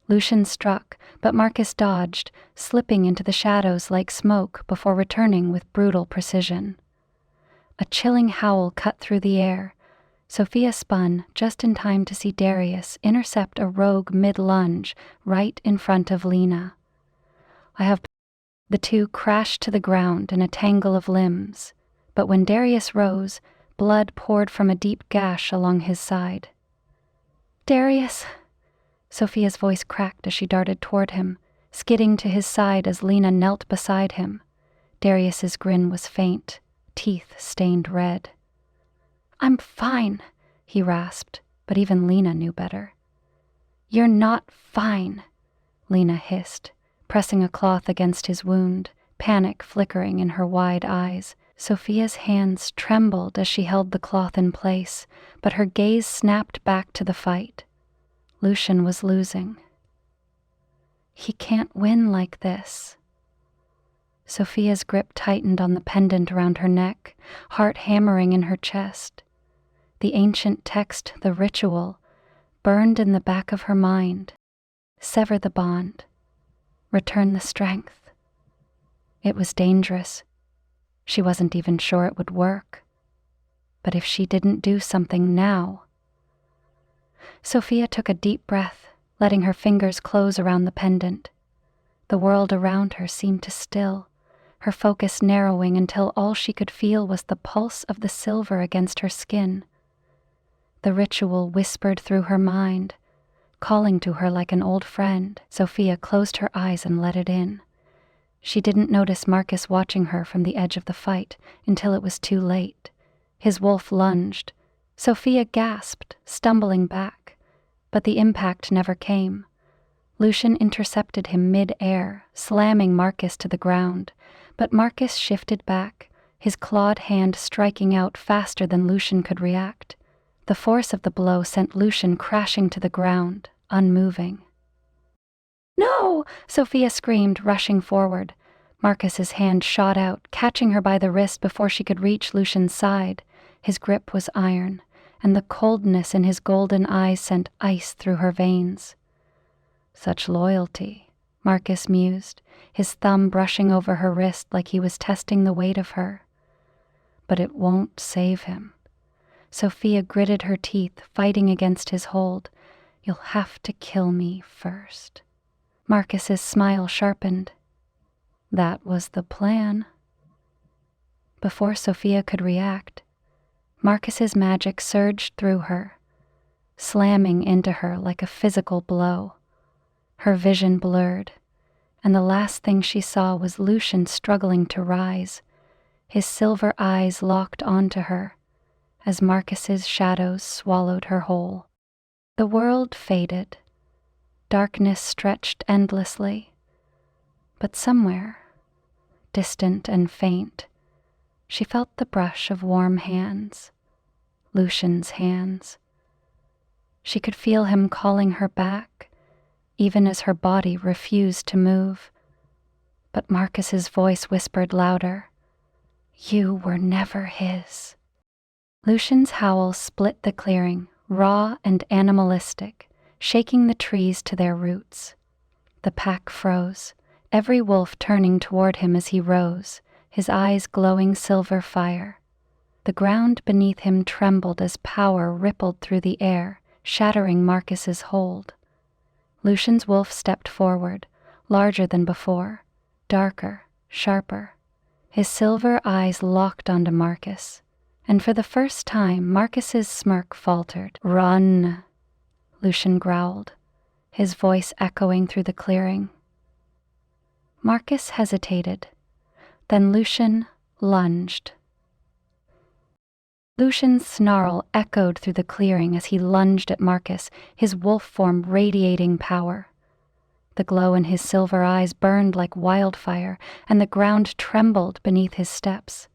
Speaker 1: Lucian struck, but Marcus dodged, slipping into the shadows like smoke before returning with brutal precision. A chilling howl cut through the air. Sophia spun just in time to see Darius intercept a rogue mid-lunge right in front of Lena. The two crashed to the ground in a tangle of limbs, but when Darius rose, blood poured from a deep gash along his side. "Darius!" Sophia's voice cracked as she darted toward him, skidding to his side as Lena knelt beside him. Darius's grin was faint, teeth stained red. "I'm fine," he rasped, but even Lena knew better. "You're not fine," Lena hissed, pressing a cloth against his wound, panic flickering in her wide eyes. Sophia's hands trembled as she held the cloth in place, but her gaze snapped back to the fight. Lucian was losing. He can't win like this. Sophia's grip tightened on the pendant around her neck, heart hammering in her chest. The ancient text, the ritual, burned in the back of her mind. Sever the bond. Return the strength. It was dangerous. She wasn't even sure it would work. But if she didn't do something now... Sophia took a deep breath, letting her fingers close around the pendant. The world around her seemed to still, her focus narrowing until all she could feel was the pulse of the silver against her skin. The ritual whispered through her mind, calling to her like an old friend. Sophia closed her eyes and let it in. She didn't notice Marcus watching her from the edge of the fight until it was too late. His wolf lunged. Sophia gasped, stumbling back, but the impact never came. Lucian intercepted him mid-air, slamming Marcus to the ground, but Marcus shifted back, his clawed hand striking out faster than Lucian could react. The force of the blow sent Lucian crashing to the ground, unmoving. "No!" Sophia screamed, rushing forward. Marcus's hand shot out, catching her by the wrist before she could reach Lucian's side. His grip was iron, and the coldness in his golden eyes sent ice through her veins. Such loyalty, Marcus mused, his thumb brushing over her wrist like he was testing the weight of her. But it won't save him. Sophia gritted her teeth, fighting against his hold. "You'll have to kill me first." Marcus's smile sharpened. That was the plan. Before Sophia could react, Marcus's magic surged through her, slamming into her like a physical blow. Her vision blurred, and the last thing she saw was Lucian struggling to rise, his silver eyes locked onto her, as Marcus's shadows swallowed her whole. The world faded. Darkness stretched endlessly. But somewhere, distant and faint, she felt the brush of warm hands, Lucian's hands. She could feel him calling her back, even as her body refused to move. But Marcus's voice whispered louder, "You were never his." Lucian's howl split the clearing, raw and animalistic, shaking the trees to their roots. The pack froze, every wolf turning toward him as he rose, his eyes glowing silver fire. The ground beneath him trembled as power rippled through the air, shattering Marcus's hold. Lucian's wolf stepped forward, larger than before, darker, sharper. His silver eyes locked onto Marcus, and for the first time Marcus's smirk faltered. "Run," Lucian growled, his voice echoing through the clearing. Marcus hesitated, then Lucian lunged. Lucian's snarl echoed through the clearing as he lunged at Marcus, his wolf form radiating power. The glow in his silver eyes burned like wildfire, and the ground trembled beneath his steps.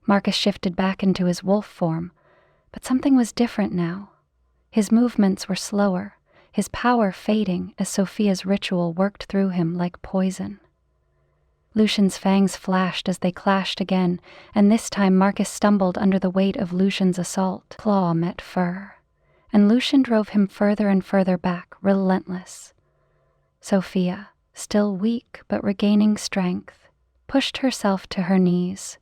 Speaker 1: Marcus shifted back into his wolf form, but something was different now. His movements were slower, his power fading as Sophia's ritual worked through him like poison. Lucian's fangs flashed as they clashed again, and this time Marcus stumbled under the weight of Lucian's assault. Claw met fur, and Lucian drove him further and further back, relentless. Sophia, still weak but regaining strength, pushed herself to her knees.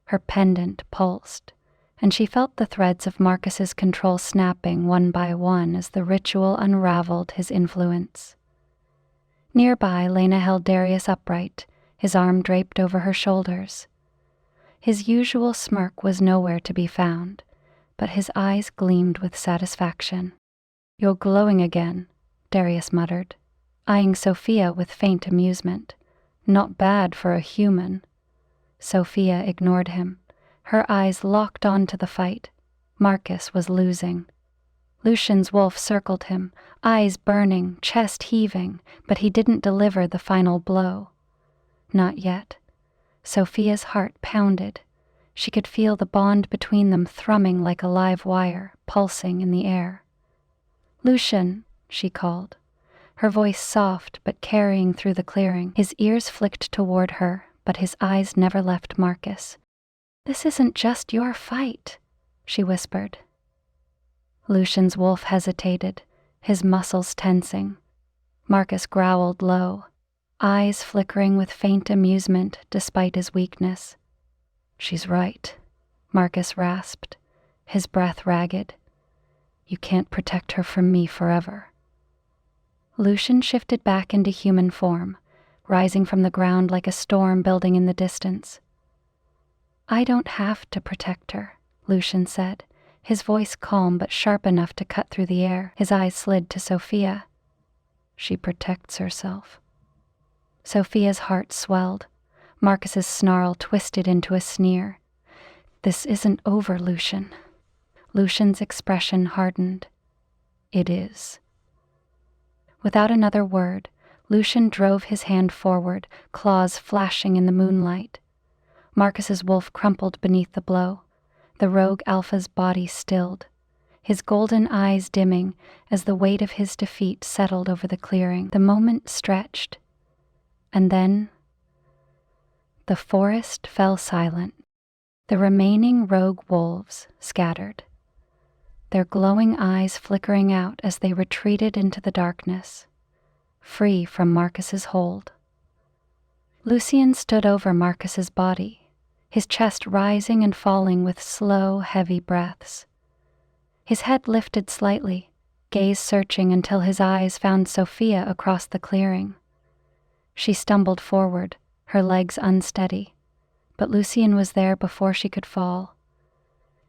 Speaker 1: Her pendant pulsed, and she felt the threads of Marcus's control snapping one by one as the ritual unraveled his influence. Nearby, Lena held Darius upright, his arm draped over her shoulders. His usual smirk was nowhere to be found, but his eyes gleamed with satisfaction. "You're glowing again," Darius muttered, eyeing Sophia with faint amusement. "Not bad for a human." Sophia ignored him, her eyes locked onto the fight. Marcus was losing. Lucian's wolf circled him, eyes burning, chest heaving, but he didn't deliver the final blow. Not yet. Sophia's heart pounded. She could feel the bond between them thrumming like a live wire, pulsing in the air. "Lucian," she called, her voice soft but carrying through the clearing. His ears flicked toward her, but his eyes never left Marcus. "This isn't just your fight," she whispered. Lucian's wolf hesitated, his muscles tensing. Marcus growled low, eyes flickering with faint amusement despite his weakness. "She's right," Marcus rasped, his breath ragged. "You can't protect her from me forever." Lucian shifted back into human form, rising from the ground like a storm building in the distance. "I don't have to protect her," Lucian said, his voice calm but sharp enough to cut through the air. His eyes slid to Sophia. "She protects herself." Sophia's heart swelled. Marcus's snarl twisted into a sneer. "This isn't over, Lucian." Lucian's expression hardened. "It is." Without another word, Lucian drove his hand forward, claws flashing in the moonlight. Marcus's wolf crumpled beneath the blow. The rogue alpha's body stilled, his golden eyes dimming as the weight of his defeat settled over the clearing. The moment stretched, and then the forest fell silent. The remaining rogue wolves scattered, their glowing eyes flickering out as they retreated into the darkness, free from Marcus's hold. Lucian stood over Marcus's body, his chest rising and falling with slow, heavy breaths. His head lifted slightly, gaze searching until his eyes found Sophia across the clearing. She stumbled forward, her legs unsteady, but Lucian was there before she could fall.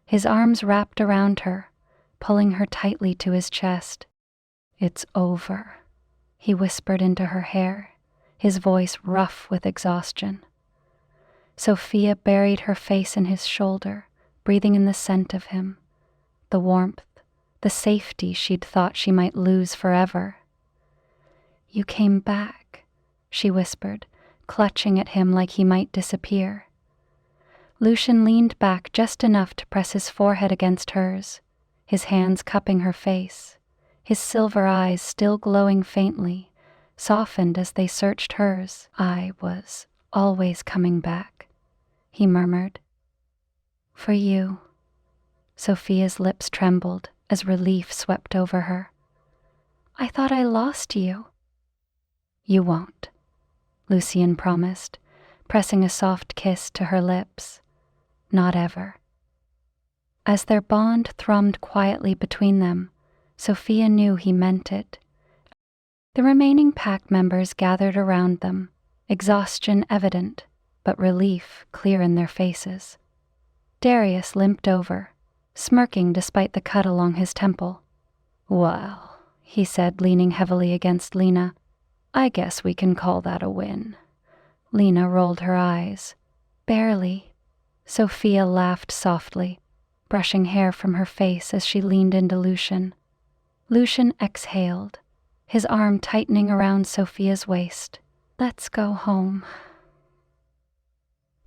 Speaker 1: His arms wrapped around her, pulling her tightly to his chest. "It's over," he whispered into her hair, his voice rough with exhaustion. Sophia buried her face in his shoulder, breathing in the scent of him, the warmth, the safety she'd thought she might lose forever. "You came back," she whispered, clutching at him like he might disappear. Lucian leaned back just enough to press his forehead against hers, his hands cupping her face, his silver eyes still glowing faintly, softened as they searched hers. "I was always coming back," he murmured. "For you." Sophia's lips trembled as relief swept over her. "I thought I lost you." "You won't," Lucian promised, pressing a soft kiss to her lips. "Not ever." As their bond thrummed quietly between them, Sophia knew he meant it. The remaining pack members gathered around them, exhaustion evident, but relief clear in their faces. Darius limped over, smirking despite the cut along his temple. "Well," he said, leaning heavily against Lena, "I guess we can call that a win." Lena rolled her eyes. "Barely." Sophia laughed softly, brushing hair from her face as she leaned into Lucian. Lucian exhaled, his arm tightening around Sophia's waist. "Let's go home."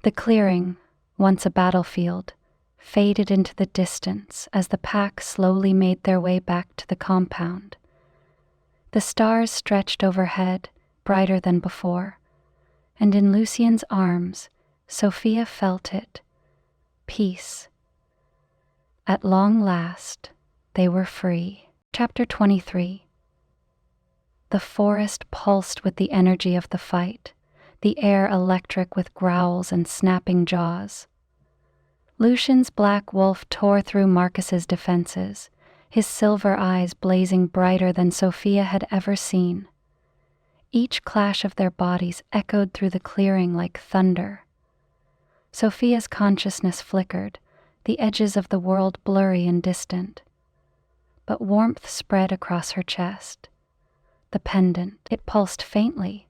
Speaker 1: The clearing, once a battlefield, faded into the distance as the pack slowly made their way back to the compound. The stars stretched overhead, brighter than before, and in Lucian's arms, Sophia felt it. Peace. At long last, they were free. Chapter 23. The forest pulsed with the energy of the fight, the air electric with growls and snapping jaws. Lucian's black wolf tore through Marcus's defenses, his silver eyes blazing brighter than Sophia had ever seen. Each clash of their bodies echoed through the clearing like thunder. Sophia's consciousness flickered, the edges of the world blurry and distant. But warmth spread across her chest. The pendant, it pulsed faintly,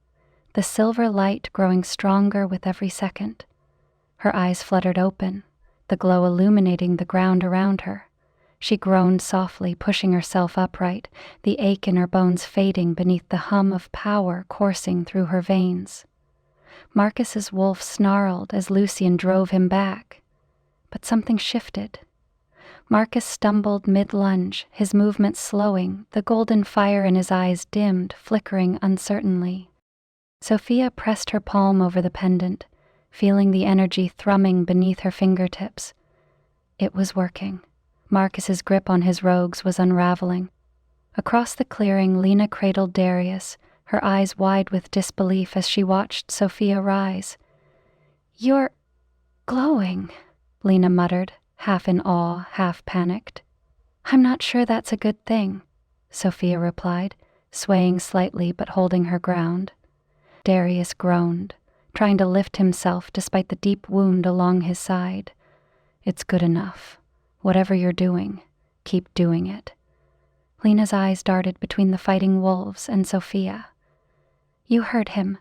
Speaker 1: the silver light growing stronger with every second. Her eyes fluttered open, the glow illuminating the ground around her. She groaned softly, pushing herself upright, the ache in her bones fading beneath the hum of power coursing through her veins. Marcus's wolf snarled as Lucian drove him back. But something shifted. Marcus stumbled mid-lunge, his movements slowing, the golden fire in his eyes dimmed, flickering uncertainly. Sophia pressed her palm over the pendant, feeling the energy thrumming beneath her fingertips. It was working. Marcus's grip on his rogues was unraveling. Across the clearing, Lena cradled Darius, her eyes wide with disbelief as she watched Sophia rise. "You're glowing," Lena muttered, half in awe, half panicked. "I'm not sure that's a good thing," Sophia replied, swaying slightly but holding her ground. Darius groaned, trying to lift himself despite the deep wound along his side. "It's good enough. Whatever you're doing, keep doing it." Lena's eyes darted between the fighting wolves and Sophia. "You heard him.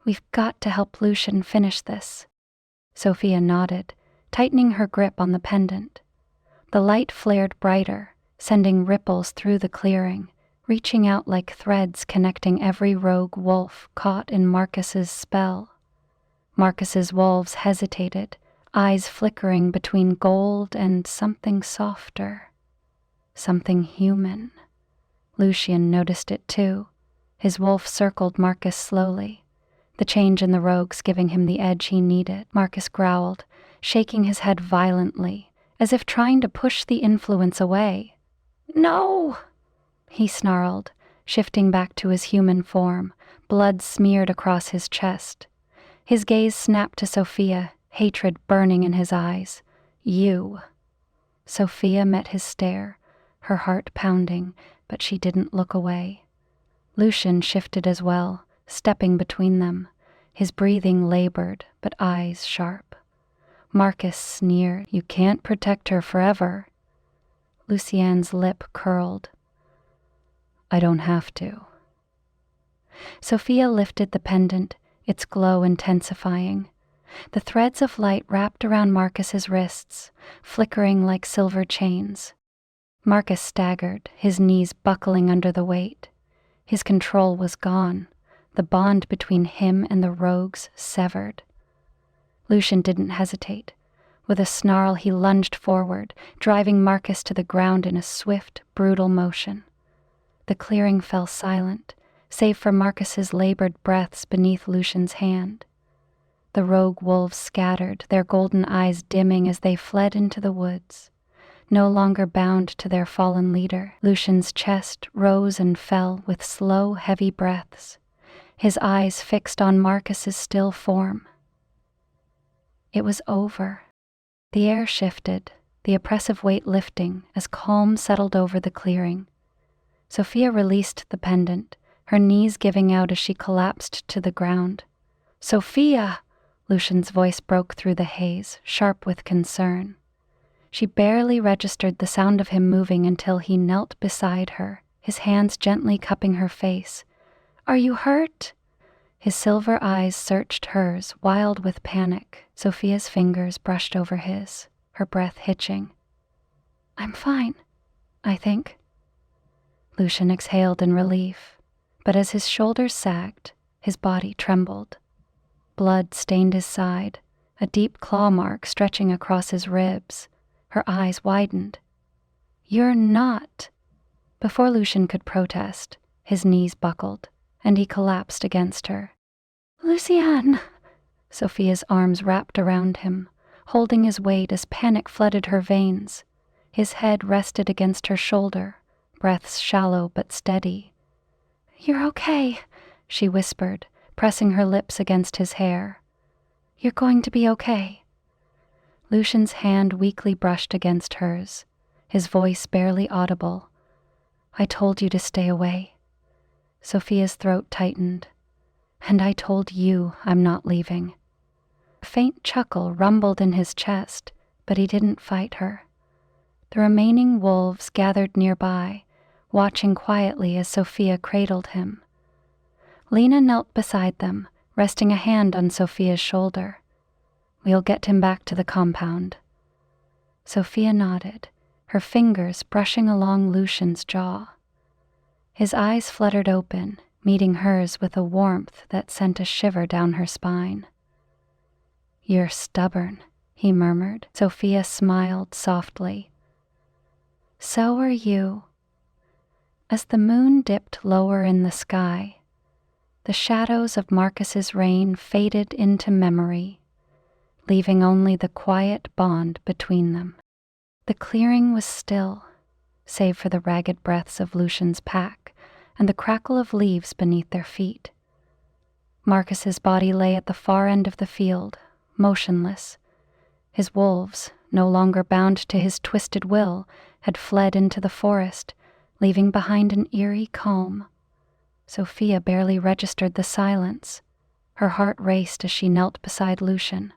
Speaker 1: We've got to help Lucian finish this." Sophia nodded, tightening her grip on the pendant. The light flared brighter, sending ripples through the clearing, reaching out like threads connecting every rogue wolf caught in Marcus's spell. Marcus's wolves hesitated, eyes flickering between gold and something softer. Something human. Lucian noticed it too. His wolf circled Marcus slowly, the change in the rogues giving him the edge he needed. Marcus growled, shaking his head violently, as if trying to push the influence away. "No!" he snarled, shifting back to his human form, blood smeared across his chest. His gaze snapped to Sophia, hatred burning in his eyes. "You." Sophia met his stare, her heart pounding, but she didn't look away. Lucian shifted as well, stepping between them, his breathing labored, but eyes sharp. Marcus sneered, "You can't protect her forever." Lucian's lip curled. "I don't have to." Sophia lifted the pendant, its glow intensifying. The threads of light wrapped around Marcus's wrists, flickering like silver chains. Marcus staggered, his knees buckling under the weight. His control was gone, the bond between him and the rogues severed. Lucian didn't hesitate. With a snarl, he lunged forward, driving Marcus to the ground in a swift, brutal motion. The clearing fell silent, save for Marcus's labored breaths beneath Lucian's hand. The rogue wolves scattered, their golden eyes dimming as they fled into the woods. No longer bound to their fallen leader, Lucian's chest rose and fell with slow, heavy breaths, his eyes fixed on Marcus's still form. It was over. The air shifted, the oppressive weight lifting as calm settled over the clearing. Sophia released the pendant, her knees giving out as she collapsed to the ground. "Sophia!" Lucian's voice broke through the haze, sharp with concern. She barely registered the sound of him moving until he knelt beside her, his hands gently cupping her face. "Are you hurt?" His silver eyes searched hers, wild with panic. Sophia's fingers brushed over his, her breath hitching. "I'm fine, I think." Lucian exhaled in relief, but as his shoulders sagged, his body trembled. Blood stained his side, a deep claw mark stretching across his ribs. Her eyes widened. "You're not." Before Lucian could protest, his knees buckled, and he collapsed against her. "Lucian!" Sophia's arms wrapped around him, holding his weight as panic flooded her veins. His head rested against her shoulder, breaths shallow but steady. "You're okay," she whispered, pressing her lips against his hair. "You're going to be okay." Lucian's hand weakly brushed against hers, his voice barely audible. "I told you to stay away." Sophia's throat tightened. "And I told you I'm not leaving." A faint chuckle rumbled in his chest, but he didn't fight her. The remaining wolves gathered nearby, watching quietly as Sophia cradled him. Lena knelt beside them, resting a hand on Sophia's shoulder. "We'll get him back to the compound." Sophia nodded, her fingers brushing along Lucian's jaw. His eyes fluttered open, meeting hers with a warmth that sent a shiver down her spine. "You're stubborn," he murmured. Sophia smiled softly. "So are you." As the moon dipped lower in the sky, the shadows of Marcus's reign faded into memory, leaving only the quiet bond between them. The clearing was still, save for the ragged breaths of Lucian's pack and the crackle of leaves beneath their feet. Marcus's body lay at the far end of the field, motionless. His wolves, no longer bound to his twisted will, had fled into the forest, leaving behind an eerie calm. Sophia barely registered the silence. Her heart raced as she knelt beside Lucian,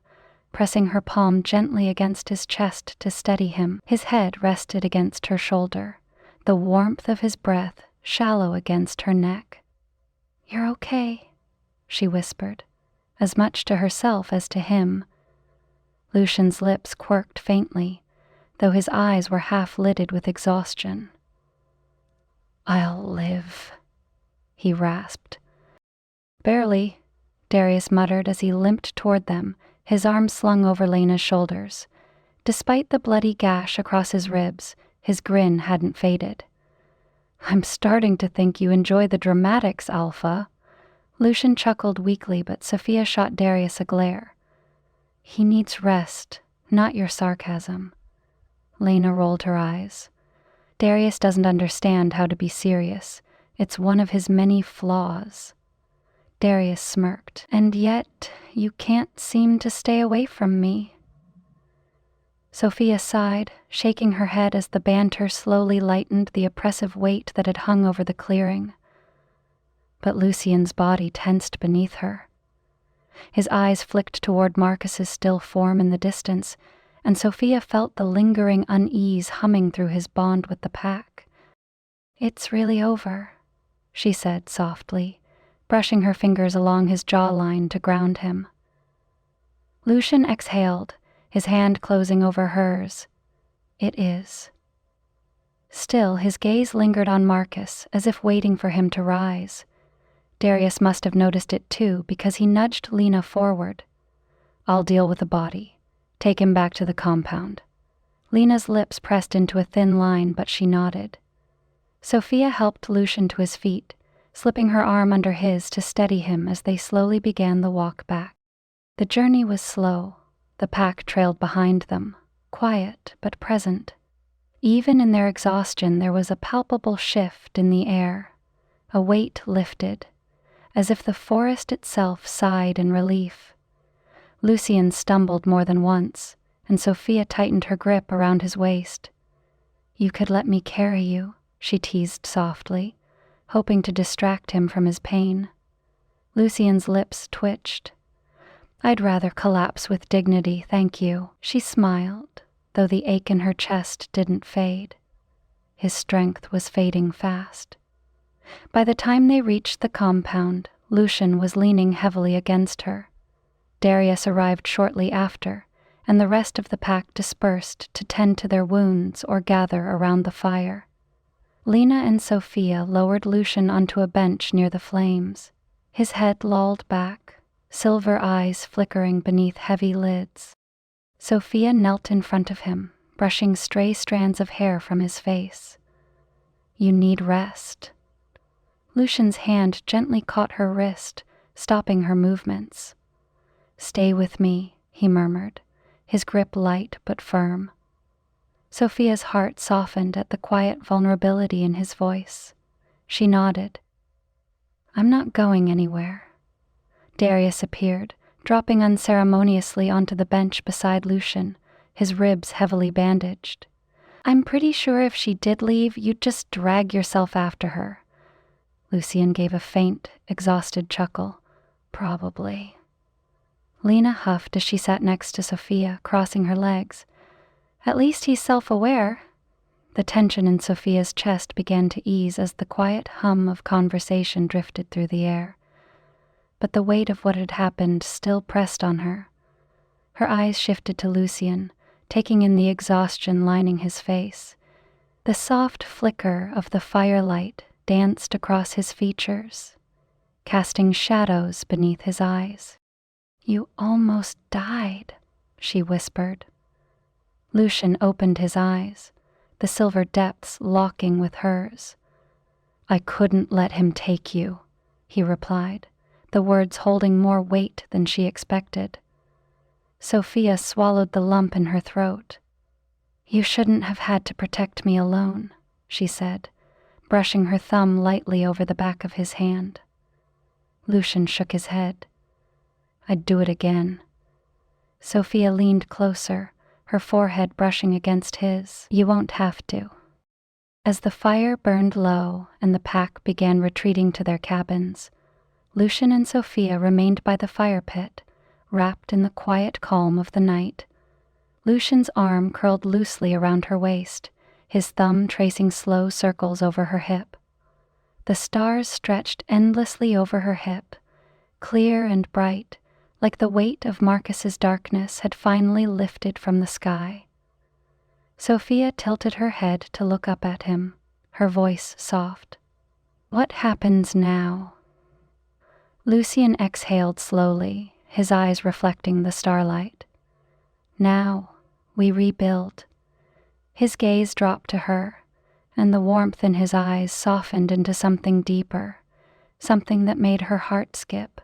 Speaker 1: pressing her palm gently against his chest to steady him. His head rested against her shoulder, the warmth of his breath shallow against her neck. "You're okay," she whispered, as much to herself as to him. Lucian's lips quirked faintly, though his eyes were half-lidded with exhaustion. "I'll live," he rasped. "Barely," Darius muttered as he limped toward them, his arms slung over Lena's shoulders. Despite the bloody gash across his ribs, his grin hadn't faded. "I'm starting to think you enjoy the dramatics, Alpha." Lucian chuckled weakly, but Sophia shot Darius a glare. "He needs rest, not your sarcasm." Lena rolled her eyes. "Darius doesn't understand how to be serious. It's one of his many flaws." Darius smirked. "And yet, you can't seem to stay away from me." Sophia sighed, shaking her head as the banter slowly lightened the oppressive weight that had hung over the clearing. But Lucian's body tensed beneath her. His eyes flicked toward Marcus's still form in the distance, and Sophia felt the lingering unease humming through his bond with the pack. "It's really over," she said softly, brushing her fingers along his jawline to ground him. Lucian exhaled, his hand closing over hers. "It is." Still, his gaze lingered on Marcus, as if waiting for him to rise. Darius must have noticed it too, because he nudged Lena forward. "I'll deal with the body. Take him back to the compound. Lena's lips pressed into a thin line, but she nodded. Sophia helped Lucian to his feet, slipping her arm under his to steady him as they slowly began the walk back. The journey was slow. The pack trailed behind them, quiet but present. Even in their exhaustion, there was a palpable shift in the air. A weight lifted, as if the forest itself sighed in relief. Lucian stumbled more than once, and Sophia tightened her grip around his waist. "You could let me carry you," she teased softly, hoping to distract him from his pain. Lucian's lips twitched. "I'd rather collapse with dignity, thank you." She smiled, though the ache in her chest didn't fade. His strength was fading fast. By the time they reached the compound, Lucian was leaning heavily against her. Darius arrived shortly after, and the rest of the pack dispersed to tend to their wounds or gather around the fire. Lena and Sophia lowered Lucian onto a bench near the flames. His head lolled back, silver eyes flickering beneath heavy lids. Sophia knelt in front of him, brushing stray strands of hair from his face. "You need rest." Lucian's hand gently caught her wrist, stopping her movements. "Stay with me," he murmured, his grip light but firm. Sophia's heart softened at the quiet vulnerability in his voice. She nodded. "I'm not going anywhere." Darius appeared, dropping unceremoniously onto the bench beside Lucian, his ribs heavily bandaged. "I'm pretty sure if she did leave, you'd just drag yourself after her." Lucian gave a faint, exhausted chuckle. "Probably." Lena huffed as she sat next to Sophia, crossing her legs. "At least he's self-aware." The tension in Sophia's chest began to ease as the quiet hum of conversation drifted through the air. But the weight of what had happened still pressed on her. Her eyes shifted to Lucian, taking in the exhaustion lining his face. The soft flicker of the firelight danced across his features, casting shadows beneath his eyes. "You almost died," she whispered. Lucian opened his eyes, the silver depths locking with hers. "I couldn't let him take you," he replied, the words holding more weight than she expected. Sophia swallowed the lump in her throat. "You shouldn't have had to protect me alone," she said, brushing her thumb lightly over the back of his hand. Lucian shook his head. "I'd do it again." Sophia leaned closer, her forehead brushing against his. "You won't have to." As the fire burned low and the pack began retreating to their cabins, Lucian and Sophia remained by the fire pit, wrapped in the quiet calm of the night. Lucian's arm curled loosely around her waist, his thumb tracing slow circles over her hip. The stars stretched endlessly over her hip, clear and bright, like the weight of Marcus's darkness had finally lifted from the sky. Sophia tilted her head to look up at him, her voice soft. "What happens now?" Lucian exhaled slowly, his eyes reflecting the starlight. "Now, we rebuild." His gaze dropped to her, and the warmth in his eyes softened into something deeper, something that made her heart skip.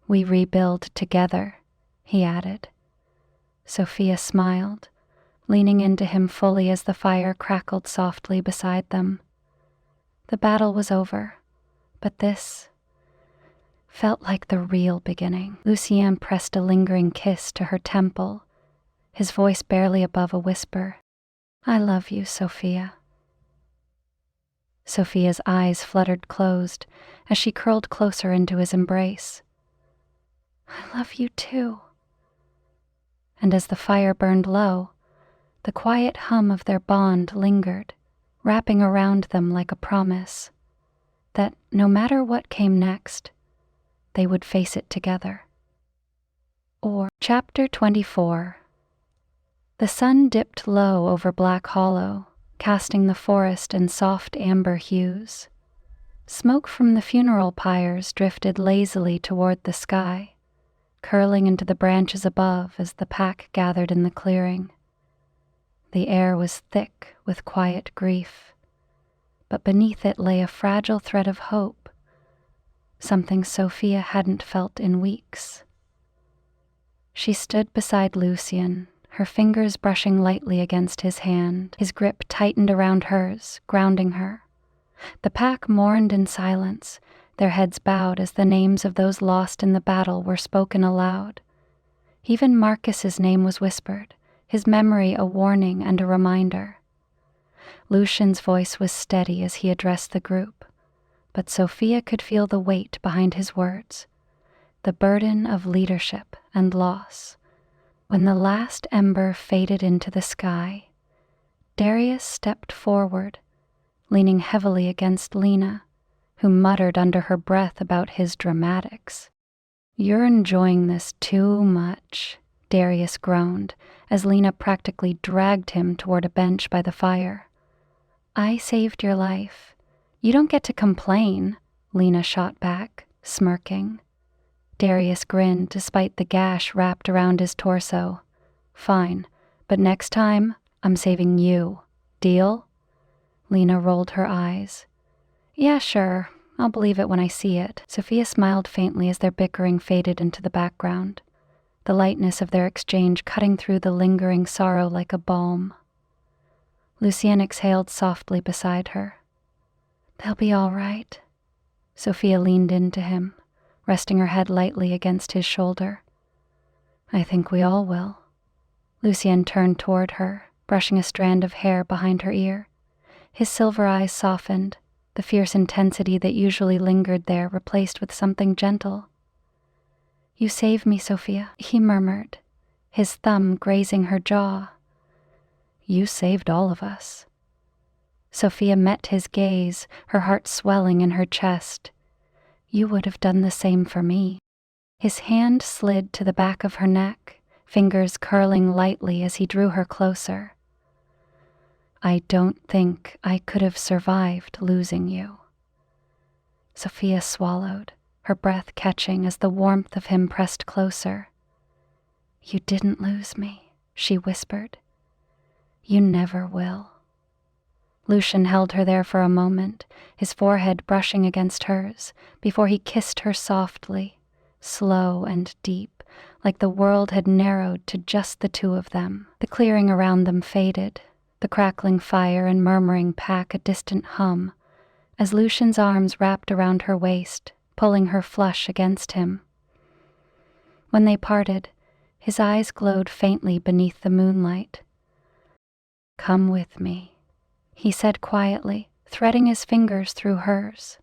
Speaker 1: "We rebuild together," he added. Sophia smiled, leaning into him fully as the fire crackled softly beside them. The battle was over, but this felt like the real beginning. Lucien pressed a lingering kiss to her temple, his voice barely above a whisper. "I love you, Sophia." Sophia's eyes fluttered closed as she curled closer into his embrace. "I love you too." And as the fire burned low, the quiet hum of their bond lingered, wrapping around them like a promise that no matter what came next, they would face it together. Or Chapter 24. The sun dipped low over Black Hollow, casting the forest in soft amber hues. Smoke from the funeral pyres drifted lazily toward the sky, curling into the branches above as the pack gathered in the clearing. The air was thick with quiet grief, but beneath it lay a fragile thread of hope, something Sophia hadn't felt in weeks. She stood beside Lucian, her fingers brushing lightly against his hand. His grip tightened around hers, grounding her. The pack mourned in silence, their heads bowed as the names of those lost in the battle were spoken aloud. Even Marcus's name was whispered, his memory a warning and a reminder. Lucian's voice was steady as he addressed the group, but Sophia could feel the weight behind his words, the burden of leadership and loss. When the last ember faded into the sky, Darius stepped forward, leaning heavily against Lena, who muttered under her breath about his dramatics. "You're enjoying this too much," Darius groaned, as Lena practically dragged him toward a bench by the fire. "I saved your life. You don't get to complain," Lena shot back, smirking. Darius grinned despite the gash wrapped around his torso. "Fine, but next time, I'm saving you. Deal?" Lena rolled her eyes. "Yeah, sure. I'll believe it when I see it." Sophia smiled faintly as their bickering faded into the background, the lightness of their exchange cutting through the lingering sorrow like a balm. Lucian exhaled softly beside her. "They'll be all right." Sophia leaned into him, resting her head lightly against his shoulder. "I think we all will." Lucian turned toward her, brushing a strand of hair behind her ear. His silver eyes softened, the fierce intensity that usually lingered there replaced with something gentle. "You save me, Sophia," he murmured, his thumb grazing her jaw. "You saved all of us." Sophia met his gaze, her heart swelling in her chest. "You would have done the same for me." His hand slid to the back of her neck, fingers curling lightly as he drew her closer. "I don't think I could have survived losing you." Sophia swallowed, her breath catching as the warmth of him pressed closer. "You didn't lose me," she whispered. "You never will." Lucian held her there for a moment, his forehead brushing against hers, before he kissed her softly, slow and deep, like the world had narrowed to just the two of them. The clearing around them faded, the crackling fire and murmuring pack a distant hum, as Lucian's arms wrapped around her waist, pulling her flush against him. When they parted, his eyes glowed faintly beneath the moonlight. "Come with me," he said quietly, threading his fingers through hers.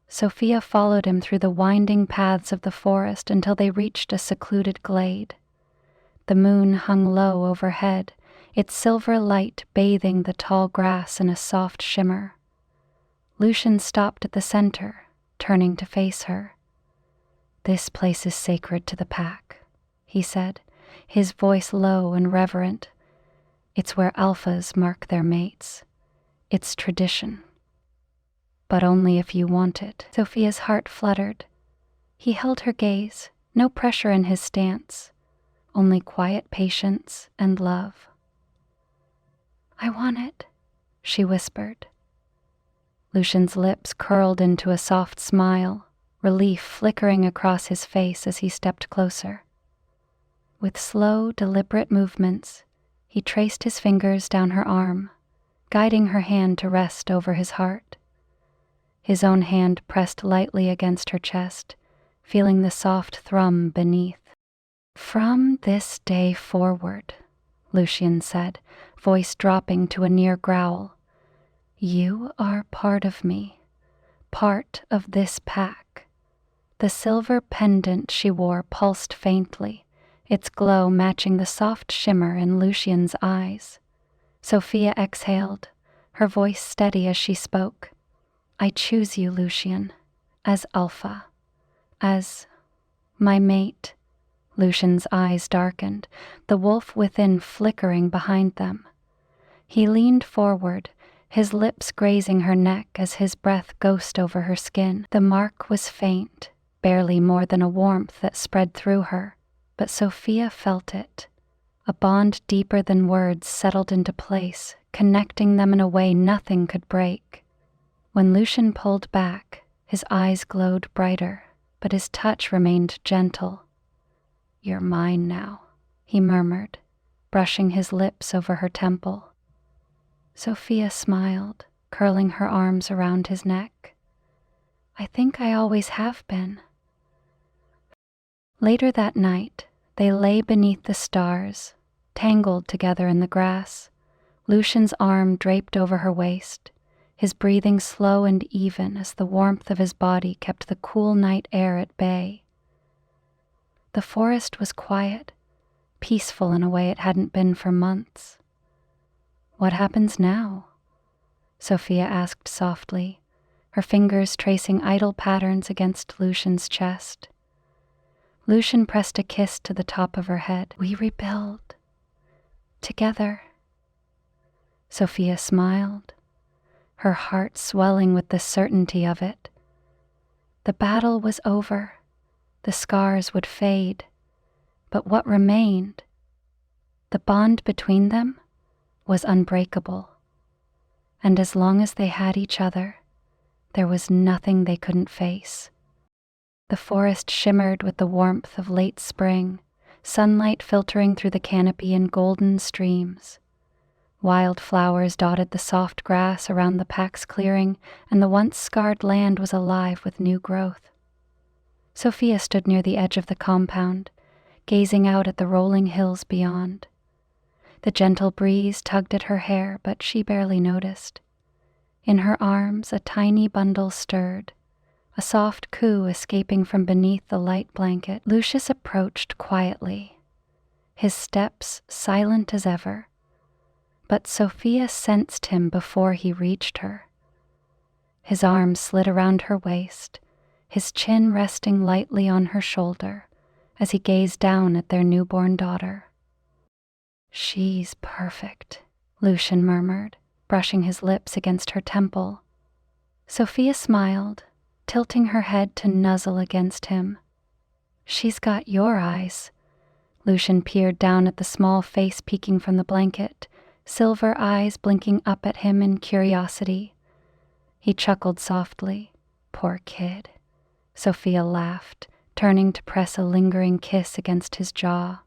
Speaker 1: Sophia followed him through the winding paths of the forest until they reached a secluded glade. The moon hung low overhead, its silver light bathing the tall grass in a soft shimmer. Lucian stopped at the center, turning to face her. "This place is sacred to the pack," he said, his voice low and reverent. "It's where alphas mark their mates. It's tradition. But only if you want it." Sophia's heart fluttered. He held her gaze, no pressure in his stance, only quiet patience and love. "I want it," she whispered. Lucian's lips curled into a soft smile, relief flickering across his face as he stepped closer. With slow, deliberate movements, he traced his fingers down her arm, guiding her hand to rest over his heart. His own hand pressed lightly against her chest, feeling the soft thrum beneath. "From this day forward," Lucian said, voice dropping to a near growl, "you are part of me, part of this pack." The silver pendant she wore pulsed faintly, its glow matching the soft shimmer in Lucian's eyes. Sophia exhaled, her voice steady as she spoke. "I choose you, Lucian, as Alpha, as my mate." Lucian's eyes darkened, the wolf within flickering behind them. He leaned forward, his lips grazing her neck as his breath ghosted over her skin. The mark was faint, barely more than a warmth that spread through her, but Sophia felt it. A bond deeper than words settled into place, connecting them in a way nothing could break. When Lucian pulled back, his eyes glowed brighter, but his touch remained gentle. "You're mine now," he murmured, brushing his lips over her temple. Sophia smiled, curling her arms around his neck. "I think I always have been." Later that night, they lay beneath the stars, tangled together in the grass, Lucian's arm draped over her waist, his breathing slow and even as the warmth of his body kept the cool night air at bay. The forest was quiet, peaceful in a way it hadn't been for months. "What happens now?" Sophia asked softly, her fingers tracing idle patterns against Lucian's chest. Lucian pressed a kiss to the top of her head. "We rebuild. Together." Sophia smiled, her heart swelling with the certainty of it. The battle was over, the scars would fade, but what remained, the bond between them, was unbreakable. And as long as they had each other, there was nothing they couldn't face. The forest shimmered with the warmth of late spring, sunlight filtering through the canopy in golden streams. Wild flowers dotted the soft grass around the pack's clearing, and the once scarred land was alive with new growth. Sophia stood near the edge of the compound, gazing out at the rolling hills beyond. The gentle breeze tugged at her hair, but she barely noticed. In her arms, a tiny bundle stirred, a soft coo escaping from beneath the light blanket. Lucius approached quietly, his steps silent as ever, but Sophia sensed him before he reached her. His arm slid around her waist, his chin resting lightly on her shoulder as he gazed down at their newborn daughter. "She's perfect," Lucian murmured, brushing his lips against her temple. Sophia smiled, tilting her head to nuzzle against him. "She's got your eyes." Lucian peered down at the small face peeking from the blanket, silver eyes blinking up at him in curiosity. He chuckled softly. "Poor kid." Sophia laughed, turning to press a lingering kiss against his jaw.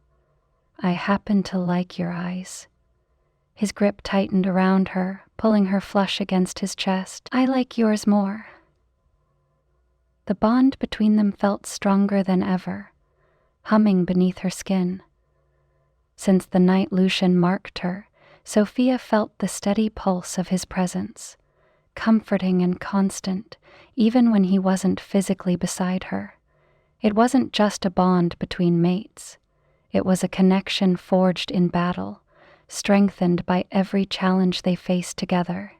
Speaker 1: "I happen to like your eyes." His grip tightened around her, pulling her flush against his chest. "I like yours more." The bond between them felt stronger than ever, humming beneath her skin. Since the night Lucian marked her, Sophia felt the steady pulse of his presence, comforting and constant, even when he wasn't physically beside her. It wasn't just a bond between mates. It was a connection forged in battle, strengthened by every challenge they faced together.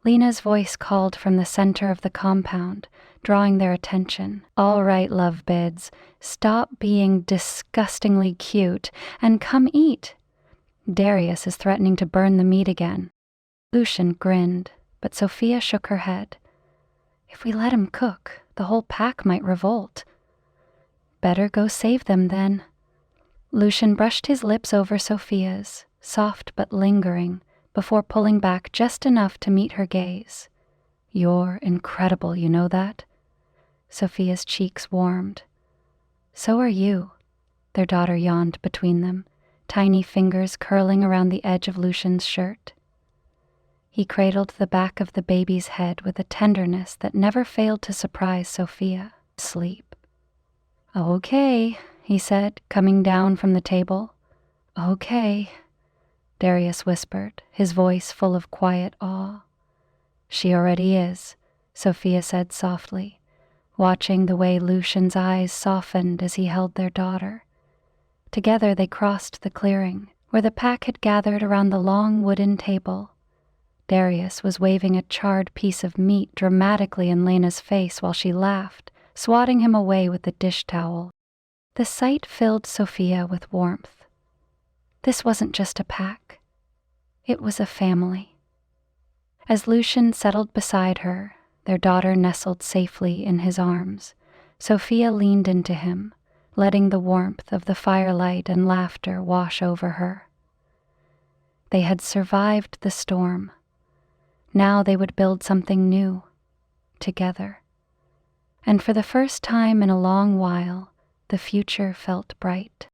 Speaker 1: Lena's voice called from the center of the compound, drawing their attention. "All right, love bids, stop being disgustingly cute and come eat. Darius is threatening to burn the meat again." Lucian grinned, but Sophia shook her head. "If we let him cook, the whole pack might revolt." "Better go save them then." Lucian brushed his lips over Sophia's, soft but lingering, before pulling back just enough to meet her gaze. "You're incredible, you know that?" Sophia's cheeks warmed. "So are you," their daughter yawned between them, tiny fingers curling around the edge of Lucian's shirt. He cradled the back of the baby's head with a tenderness that never failed to surprise Sophia. "Sleep." "Okay," he said, coming down from the table. "Okay," Darius whispered, his voice full of quiet awe. "She already is," Sophia said softly, watching the way Lucian's eyes softened as he held their daughter. Together they crossed the clearing, where the pack had gathered around the long wooden table. Darius was waving a charred piece of meat dramatically in Lena's face while she laughed, swatting him away with the dish towel. The sight filled Sophia with warmth. This wasn't just a pack. It was a family. As Lucian settled beside her, their daughter nestled safely in his arms, Sophia leaned into him, letting the warmth of the firelight and laughter wash over her. They had survived the storm. Now they would build something new, together. And for the first time in a long while, the future felt bright.